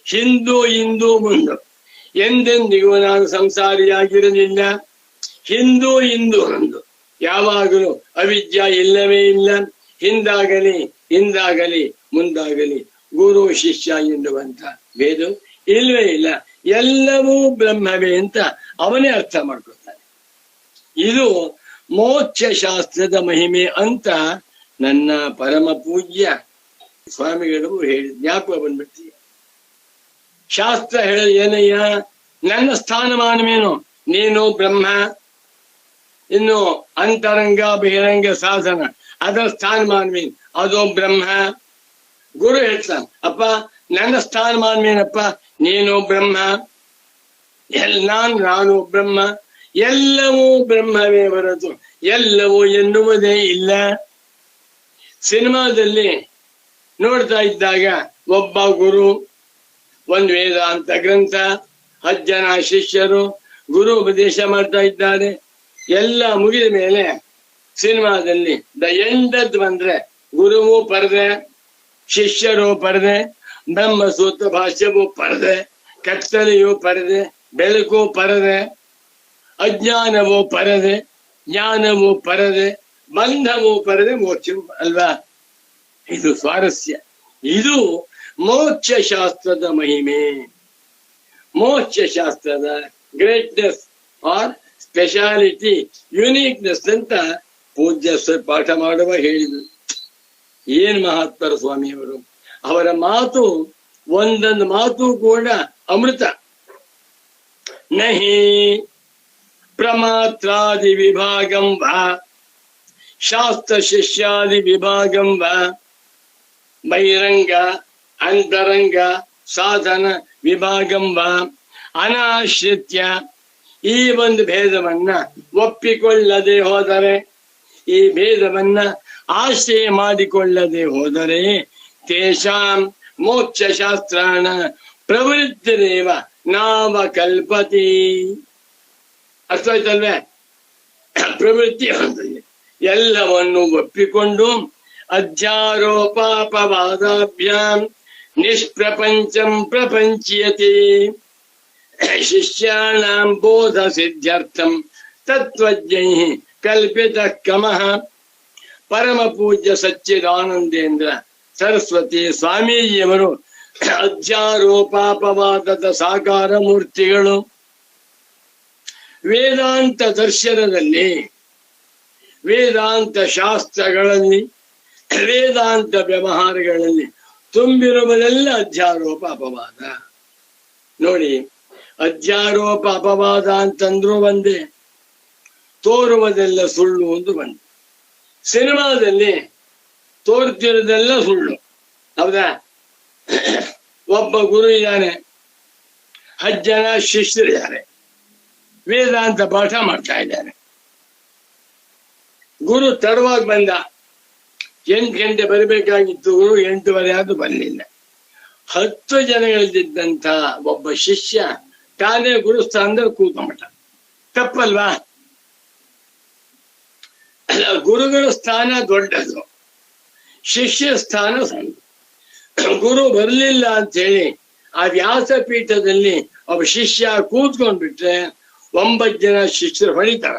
ಹಿಂದೂ ಇಂದು ಮುಂದು ಎಂದೆಂದಿಗೂ ನಾನು ಸಂಸಾರಿಯಾಗಿರಲಿಲ್ಲ, ಹಿಂದೂ ಇಂದು ನಂದು ಯಾವಾಗಲೂ ಅವಿದ್ಯಾ ಇಲ್ಲವೇ ಇಲ್ಲ, ಹಿಂದಾಗಲಿ ಮುಂದಾಗಲಿ ಗುರು ಶಿಷ್ಯ ಎನ್ನುವಂತ ಭೇದ ಇಲ್ವೇ ಇಲ್ಲ, ಎಲ್ಲವೂ ಬ್ರಹ್ಮವೇ ಅಂತ ಅವನೇ ಅರ್ಥ ಮಾಡ್ಕೊತಾನೆ. ಇದು ಮೋಕ್ಷ ಶಾಸ್ತ್ರದ ಮಹಿಮೆ ಅಂತ ನನ್ನ ಪರಮ ಪೂಜ್ಯ ಸ್ವಾಮಿಗಳು ಹೇಳಿ ಜ್ಞಾಪಕ ಬಂದ್ಬಿಡ್ತೀಯ. ಶಾಸ್ತ್ರ ಹೇಳ ಏನಯ್ಯ, ನನ್ನ ಸ್ಥಾನಮಾನವೇನು? ನೀನು ಬ್ರಹ್ಮ. ಇನ್ನು ಅಂತರಂಗ ಬಹಿರಂಗ ಸಾಧನ, ಅದರ ಸ್ಥಾನಮಾನವೇನು? ಅದು ಬ್ರಹ್ಮ. ಗುರು ಹೇಳ್ತಾನೆ, ಅಪ್ಪ ನನ್ನ ಸ್ಥಾನಮಾನವೇನಪ್ಪ? ನೀನು ಬ್ರಹ್ಮ. ನಾನು ಬ್ರಹ್ಮ. ಎಲ್ಲವೂ ಬ್ರಹ್ಮವೇ ಹೊರತು ಎಲ್ಲವೂ ಎನ್ನುವುದೇ ಇಲ್ಲ. ಸಿನಿಮಾದಲ್ಲಿ ನೋಡ್ತಾ ಇದ್ದಾಗ ಒಬ್ಬ ಗುರು, ಒಂದು ವೇದಾಂತ ಗ್ರಂಥ, 10 ಜನ ಶಿಷ್ಯರು, ಗುರು ಉಪದೇಶ ಮಾಡ್ತಾ ಇದ್ದಾರೆ. ಎಲ್ಲ ಮುಗಿದ ಮೇಲೆ ಸಿನಿಮಾದಲ್ಲಿ ದ ಎಂಡ್ ಬಂದ್ರೆ ಗುರುವು ಪರದೆ, ಶಿಷ್ಯರು ಪರದೆ, ಬ್ರಹ್ಮಸೂತ್ರ ಭಾಷ್ಯವೂ ಪರದೆ, ಕತ್ತಲೆಯೂ ಪರದೆ, ಬೆಳಕು ಪರದೆ, ಅಜ್ಞಾನವೂ ಪರದೆ, ಜ್ಞಾನವೂ ಪರದೆ, ಬಂಧವೂ ಪರದೆ, ಮೋಕ್ಷವೂ ಅಲ್ವಾ? ಇದು ಸ್ವಾರಸ್ಯ. ಇದು ಮೋಕ್ಷ ಶಾಸ್ತ್ರದ ಮಹಿಮೆ, ಮೋಕ್ಷ ಶಾಸ್ತ್ರದ ಗ್ರೇಟ್ನೆಸ್ ಆರ್ ಸ್ಪೆಷಾಲಿಟಿ, ಯುನೀಕ್ನೆಸ್ ಅಂತ ಪೂಜ್ಯ ಪಾಠ ಮಾಡುವ ಹೇಳಿದರು. ಏನ್ ಮಹಾತ್ಮರ ಸ್ವಾಮಿಯವರು, ಅವರ ಮಾತು ಒಂದೊಂದು ಮಾತು ಕೂಡ ಅಮೃತ. ನಹಿ ಪ್ರಮಾತ್ರಾದಿ ವಿಭಾಗಂ ವಾ ಶಾಸ್ತ್ರ ಶಿಷ್ಯಾದಿ ವಿಭಾಗಂ ವಾ ಬಹಿರಂಗ ಅಂತರಂಗ ಸಾಧನ ವಿಭಾಗಂ ವಾ ಅನಾಶ್ರಿತ್ಯ. ಈ ಒಂದು ಭೇದವನ್ನ ಒಪ್ಪಿಕೊಳ್ಳದೆ ಹೋದರೆ, ಈ ಭೇದವನ್ನ ಆಶ್ರಯ ಮಾಡಿಕೊಳ್ಳದೆ ಹೋದರೆ, ತೇಷಾಂ ಮೋಕ್ಷ ಶಾಸ್ತ್ರಾಣ ಪ್ರವೃತ್ತಿರೇವ ನಾವ ಕಲ್ಪತಿ. ಅರ್ಥ ಆಯ್ತಲ್ವೇ? ಪ್ರವೃತ್ತಿ ಎಲ್ಲವನ್ನು ಒಪ್ಪಿಕೊಂಡು ಅಧ್ಯಾರೋಪಾಪವಾದಾಭ್ಯಾಂ ನಿಷ್ಪ್ರಪಂಚಂ ಪ್ರಪಂಚ್ಯತೆ ಶಿಷ್ಯಾಣಾಂ ಬೋಧ ಸಿದ್ಧ್ಯರ್ಥಂ ತತ್ವಜ್ಞೈ ಕಲ್ಪಿತ ಕಮಃ. ಪರಮ ಪೂಜ್ಯ ಸಚ್ಚಿದಾನಂದೇಂದ್ರ ಸರಸ್ವತಿ ಸ್ವಾಮೀಜಿಯವರು ಅಧ್ಯಾರೋಪಾಪವಾದದ ಸಾಕಾರ ಮೂರ್ತಿಗಳು. ವೇದಾಂತ ದರ್ಶನದಲ್ಲಿ, ವೇದಾಂತ ಶಾಸ್ತ್ರಗಳಲ್ಲಿ, ವೇದಾಂತ ವ್ಯವಹಾರಗಳಲ್ಲಿ ತುಂಬಿರುವುದೆಲ್ಲ ಅಧ್ಯಾರೋಪ ಅಪವಾದ. ನೋಡಿ, ಅಧ್ಯಾರೋಪ ಅಪವಾದ ಅಂತಂದ್ರೂ ಒಂದೇ, ತೋರುವುದೆಲ್ಲ ಸುಳ್ಳು ಒಂದು ಬಂದು. ಸಿನಿಮಾದಲ್ಲಿ ತೋರ್ತಿರೋದೆಲ್ಲ ಸುಳ್ಳು, ಹೌದಾ? ಒಬ್ಬ ಗುರು ಇದ್ದಾನೆ, 10 ಜನ ಶಿಷ್ಯರಿದ್ದಾರೆ, ವೇದಾಂತ ಪಾಠ ಮಾಡ್ತಾ ಇದ್ದಾರೆ. ಗುರು ತಡವಾಗಿ ಬಂದ, 8 ಗಂಟೆ ಬರಬೇಕಾಗಿತ್ತು, ಗುರು 8:15 ಆದ್ರೂ ಬರಲಿಲ್ಲ. 10 ಜನಗಳಿದ್ದಂತ ಒಬ್ಬ ಶಿಷ್ಯ ತಾನೇ ಗುರು ಸ್ಥಾನದಲ್ಲಿ ಕೂತ್ಕೊಂಡ್ಬಿಟ್ಟ. ತಪ್ಪಲ್ವಾ? ಅಲ್ಲ, ಗುರುಗಳ ಸ್ಥಾನ ದೊಡ್ಡದು, ಶಿಷ್ಯ ಸ್ಥಾನ ಸಣ್ಣ. ಗುರು ಬರಲಿಲ್ಲ ಅಂತ ಹೇಳಿ ಆ ವ್ಯಾಸಪೀಠದಲ್ಲಿ ಒಬ್ಬ ಶಿಷ್ಯ ಕೂತ್ಕೊಂಡ್ಬಿಟ್ರೆ 9 ಜನ ಶಿಷ್ಯರು ಹೊಡಿತಾರ.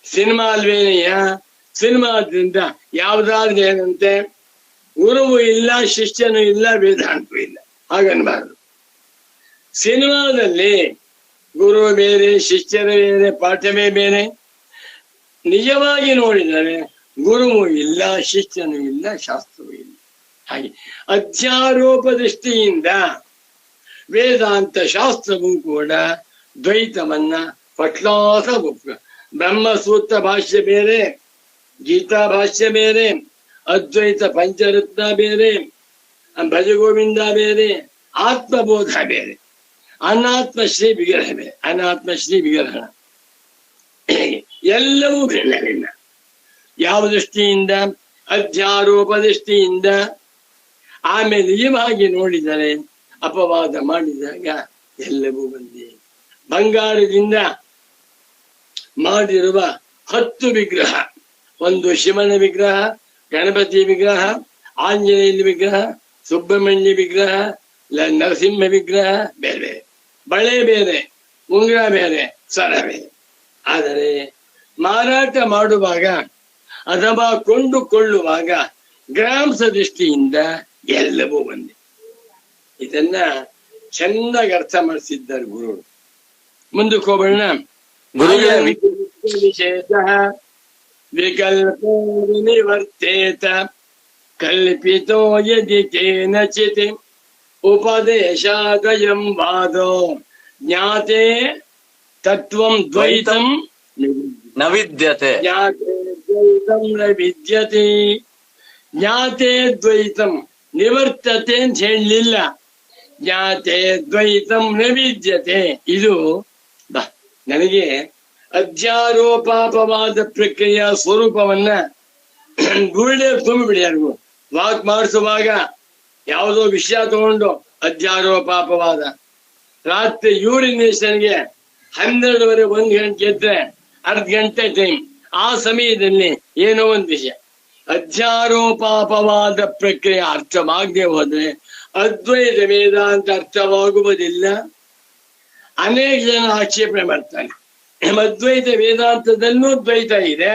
ಸಿನಿಮಾ ಅಲ್ವೇನಯ್ಯ? ಸಿನಿಮಾದ್ರಿಂದ ಯಾವ್ದಾದ್ರು ಏನಂತೆ, ಗುರುವು ಇಲ್ಲ, ಶಿಷ್ಯನೂ ಇಲ್ಲ, ವೇದಾಂತವೂ ಇಲ್ಲ, ಹಾಗನ್ಬಾರ್ದು. ಸಿನಿಮಾದಲ್ಲಿ ಗುರು ಬೇರೆ, ಶಿಷ್ಯರ ಬೇರೆ, ಪಾಠವೇ ಬೇರೆ. ನಿಜವಾಗಿ ನೋಡಿದರೆ ಗುರುವು ಇಲ್ಲ, ಶಿಷ್ಯನೂ ಇಲ್ಲ, ಶಾಸ್ತ್ರವೂ ಇಲ್ಲ. ಹಾಗೆ ಅಧ್ಯಾರೋಪ ದೃಷ್ಟಿಯಿಂದ ವೇದಾಂತ ಶಾಸ್ತ್ರವೂ ಕೂಡ ದ್ವೈತವನ್ನ ಪಟ್ಲಾಸ ಒಪ್ಪ. ಬ್ರಹ್ಮಸೂತ್ರ ಭಾಷ್ಯ ಬೇರೆ, ಗೀತಾ ಭಾಷ್ಯ ಬೇರೆ, ಅದ್ವೈತ ಪಂಚರತ್ನ ಬೇರೆ, ಭಜಗೋವಿಂದ ಬೇರೆ, ಆತ್ಮಬೋಧ ಬೇರೆ, ಅನಾತ್ಮಶ್ರೀ ವಿಗ್ರಹ ಬೇರೆ, ಅನಾತ್ಮಶ್ರೀ ವಿಗ್ರಹ ಎಲ್ಲವೂ ಭಿನ್ನ ಭಿನ್ನ. ಯಾವ ದೃಷ್ಟಿಯಿಂದ? ಅಧ್ಯಾರೋಪ ದೃಷ್ಟಿಯಿಂದ. ಆಮೇಲೆ ನಿಜವಾಗಿ ನೋಡಿದರೆ, ಅಪವಾದ ಮಾಡಿದಾಗ ಎಲ್ಲವೂ ಒಂದೇ. ಬಂಗಾರದಿಂದ ಮಾಡಿರುವ 10 ವಿಗ್ರಹ, ಒಂದು ಶಿವನ ವಿಗ್ರಹ, ಗಣಪತಿ ವಿಗ್ರಹ, ಆಂಜನೇಯ ವಿಗ್ರಹ, ಸುಬ್ರಹ್ಮಣ್ಯ ವಿಗ್ರಹ, ನರಸಿಂಹ ವಿಗ್ರಹ ಬೇರೆ ಬೇರೆ, ಬಳೆ ಬೇರೆ, ಉಂಗುರ ಬೇರೆ, ಸರ ಬೇರೆ. ಆದರೆ ಮಾರಾಟ ಮಾಡುವಾಗ ಅಥವಾ ಕೊಂಡುಕೊಳ್ಳುವಾಗ ಗ್ರಾಮ್ಸ ದೃಷ್ಟಿಯಿಂದ ಎಲ್ಲವೂ ಒಂದೇ. ಇದನ್ನ ಚೆನ್ನಾಗಿ ಅರ್ಥ ಮಾಡಿಸಿದ್ದಾರೆ ಗುರುಗಳು. ಮುಂದಕ್ಕೆ ಹೋಗೋಣ. ವಿಶೇಷ ವಿಕಲ್ಪ ನಿವರ್ತೇತ ಕಲ್ಪಿತೋ ಯದಿ ಕೇನಚಿತ್ ಉಪದೇಶಾದಯಂ ವಾದೋ ಜ್ಞಾತೆ ತತ್ವಂ ದ್ವೈತಂ ನ ವಿದ್ಯತೆ. ಜ್ಞಾತೆ ದ್ವೈತಂ ನ ವಿದ್ಯತೆ. ಜ್ಞಾತೆ ದ್ವೈತಂ ನಿವರ್ತತೆ ಅಂತ ಹೇಳಲಿಲ್ಲ, ಜ್ಞಾತೆ ದ್ವೈತಂ ನ ವಿದ್ಯತೆ. ಇದು ನನಗೆ ಅಧ್ಯಾರೋಪಾಪವಾದ ಪ್ರಕ್ರಿಯೆಯ ಸ್ವರೂಪವನ್ನ ಗುರುಡೆ ತುಂಬಿಬಿಡಿ. ಯಾರಿಗೂ ವಾಕ್ ಮಾಡಿಸುವಾಗ ಯಾವುದೋ ವಿಷಯ ತಗೊಂಡು ಅಧ್ಯಾರೋಪಾಪವಾದ, ರಾತ್ರಿ ಯೂರಿನೇಷನ್ಗೆ 12:30 1 ಗಂಟೆ ಎದ್ರೆ ಅರ್ಧ ಗಂಟೆ ಟೈಮ್, ಆ ಸಮಯದಲ್ಲಿ ಏನೋ ಒಂದು ವಿಷಯ. ಅಧ್ಯಾರೋಪಾಪವಾದ ಪ್ರಕ್ರಿಯೆ ಅರ್ಥವಾಗದೆ ಹೋದ್ರೆ ಅದ್ವೈತ ವೇದಾಂತ ಅರ್ಥವಾಗುವುದಿಲ್ಲ. ಅನೇಕ ಜನ ಆಕ್ಷೇಪಣೆ ಮಾಡ್ತಾರೆ, ಅದ್ವೈತ ವೇದಾಂತದಲ್ಲೂ ದ್ವೈತ ಇದೆ,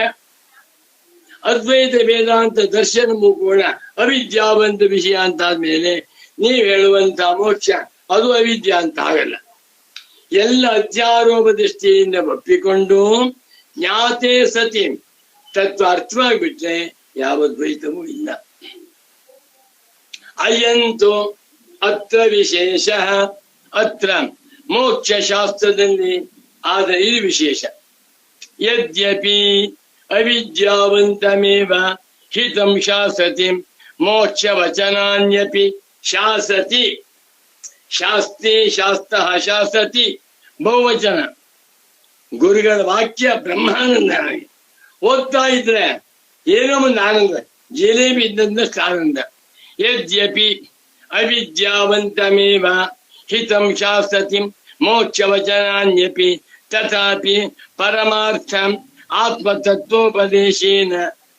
ಅದ್ವೈತ ವೇದಾಂತ ದರ್ಶನವೂ ಕೂಡ ಅವಿದ್ಯಾವಂತ ವಿಷಯ ಅಂತಾದ್ಮೇಲೆ ನೀವು ಹೇಳುವಂತ ಮೋಕ್ಷ ಅದು ಅವಿದ್ಯಾ ಅಂತ ಆಗಲ್ಲ. ಎಲ್ಲ ಅಧ್ಯಾರೋಪ ದೃಷ್ಟಿಯಿಂದ ಒಪ್ಪಿಕೊಂಡು ಜ್ಞಾತೆ ಸತಿ ತತ್ವ ಅರ್ಥವಾಗಿಬಿಟ್ರೆ ಯಾವ ದ್ವೈತವೂ ಇಲ್ಲ. ಅಯ್ಯಂತು ಅತ್ರ ವಿಶೇಷ, ಅತ್ರ ಮೋಕ್ಷ ಶಾಸ್ತ್ರದಲ್ಲಿ ಆದರೆ ಇದು ವಿಶೇಷ. ಯದ್ಯಪಿ ಅವಿದ್ಯಾವಂತಮೇವ ಹಿತಂ ಶಾಸತಿ ಮೋಕ್ಷ ವಚನಾನ್ಯಪಿ ಶಾಸತಿ. ಶಾಸ್ತಿ ಶಾಸ್ತ್ರ ಶಾಸತಿ ಬಹುವಚನ. ಗುರುಗಳ ವಾಕ್ಯ ಬ್ರಹ್ಮಾನಂದ. ಓದ್ತಾ ಇದ್ರೆ ಏನೋ ಒಂದು ಆನಂದ, ಜಿಲೇಬಿ ಇದ್ದಂದಷ್ಟು ಆನಂದ. ಯದ್ಯಪಿ ಅವಿದ್ಯಾವಂತಮೇವ ಹಿತಂ ಶಾಸತಿ ಮೋಕ್ಷ ವಚನಾನ್ಯಪಿ ತಥಾಪಿ ಪರಮಾರ್ಥ ಆತ್ಮತತ್ವೋಪದೇಶೇನ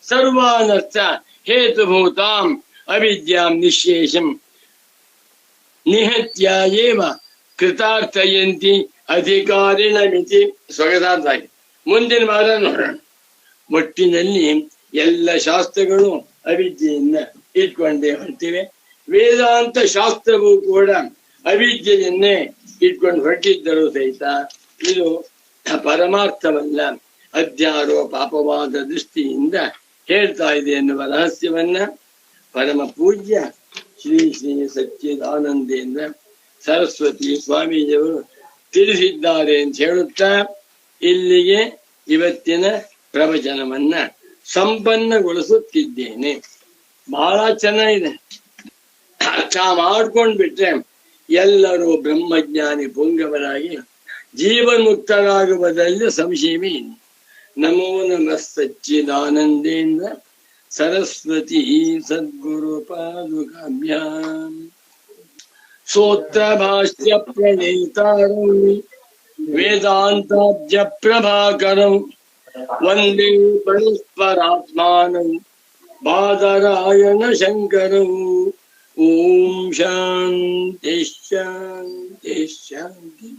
ಸರ್ವಾನರ್ಥ ಹೇತುಭೂತಾಂ ಅವಿದ್ಯಾಂ ನಿಶೇಷಂ ನಿಹತ್ಯ ಏವ ಕೃತಾರ್ಥಯಂತಿ ಅಧಿಕಾರಿಣಮಿತಿ. ಸ್ವಗತಾರ್ಥಾಗಿ ಮುಂದಿನ ವಾರ ನೋಡೋಣ. ಒಟ್ಟಿನಲ್ಲಿ ಎಲ್ಲ ಶಾಸ್ತ್ರಗಳು ಅವಿದ್ಯೆಯನ್ನ ಇಟ್ಕೊಂಡೇ ಹೊರಟಿವೆ. ವೇದಾಂತ ಶಾಸ್ತ್ರವೂ ಕೂಡ ಅವಿದ್ಯೆಯನ್ನೇ ಇಟ್ಕೊಂಡು ಹೊರಟಿದ್ದರೂ ಸಹಿತ ಇದು ಪರಮಾರ್ಥವಲ್ಲ, ಅಧ್ಯಾರೋಪ ಅಪವಾದ ದೃಷ್ಟಿಯಿಂದ ಹೇಳ್ತಾ ಇದೆ ಎನ್ನುವ ರಹಸ್ಯವನ್ನ ಪರಮ ಪೂಜ್ಯ ಶ್ರೀ ಶ್ರೀ ಸಚ್ಚಿದಾನಂದೇಂದ್ರ ಸರಸ್ವತಿ ಸ್ವಾಮೀಜಿಯವರು ತಿಳಿಸಿದ್ದಾರೆ ಅಂತ ಹೇಳುತ್ತಾ ಇಲ್ಲಿಗೆ ಇವತ್ತಿನ ಪ್ರವಚನವನ್ನ ಸಂಪನ್ನಗೊಳಿಸುತ್ತಿದ್ದೇನೆ. ಬಹಳ ಚೆನ್ನಾಗಿದೆ. ಅರ್ಥ ಮಾಡ್ಕೊಂಡ್ಬಿಟ್ರೆ ಎಲ್ಲರೂ ಬ್ರಹ್ಮಜ್ಞಾನಿ ಪುಂಗವರಾಗಿ ಜೀವನ್ಮುಕ್ತರಾಗುವುದರಲ್ಲಿ ಸಂಶಯವೇ ಇಲ್ಲ. ನಮೋ ನಮಃ ಸಚ್ಚಿದಾನಂದೇಂದ್ರ ಸರಸ್ವತಿ ಸದ್ಗುರು ಪಾದುಕಾಭ್ಯಾಂ. ಸೂತ್ರ ಭಾಷ್ಯ ಪ್ರಣೇತಾರಂ ವೇದಾಂತಾಬ್ಜ ಪ್ರಭಾಕರಂ ವಂದೇ ಪರಸ್ಪರಾತ್ಮಾನಂ ಬಾದರಾಯಣ ಶಂಕರಂ. ಓಂ ಶಾಂತಿ ಶಾಂತಿ ಶಾಂತಿ.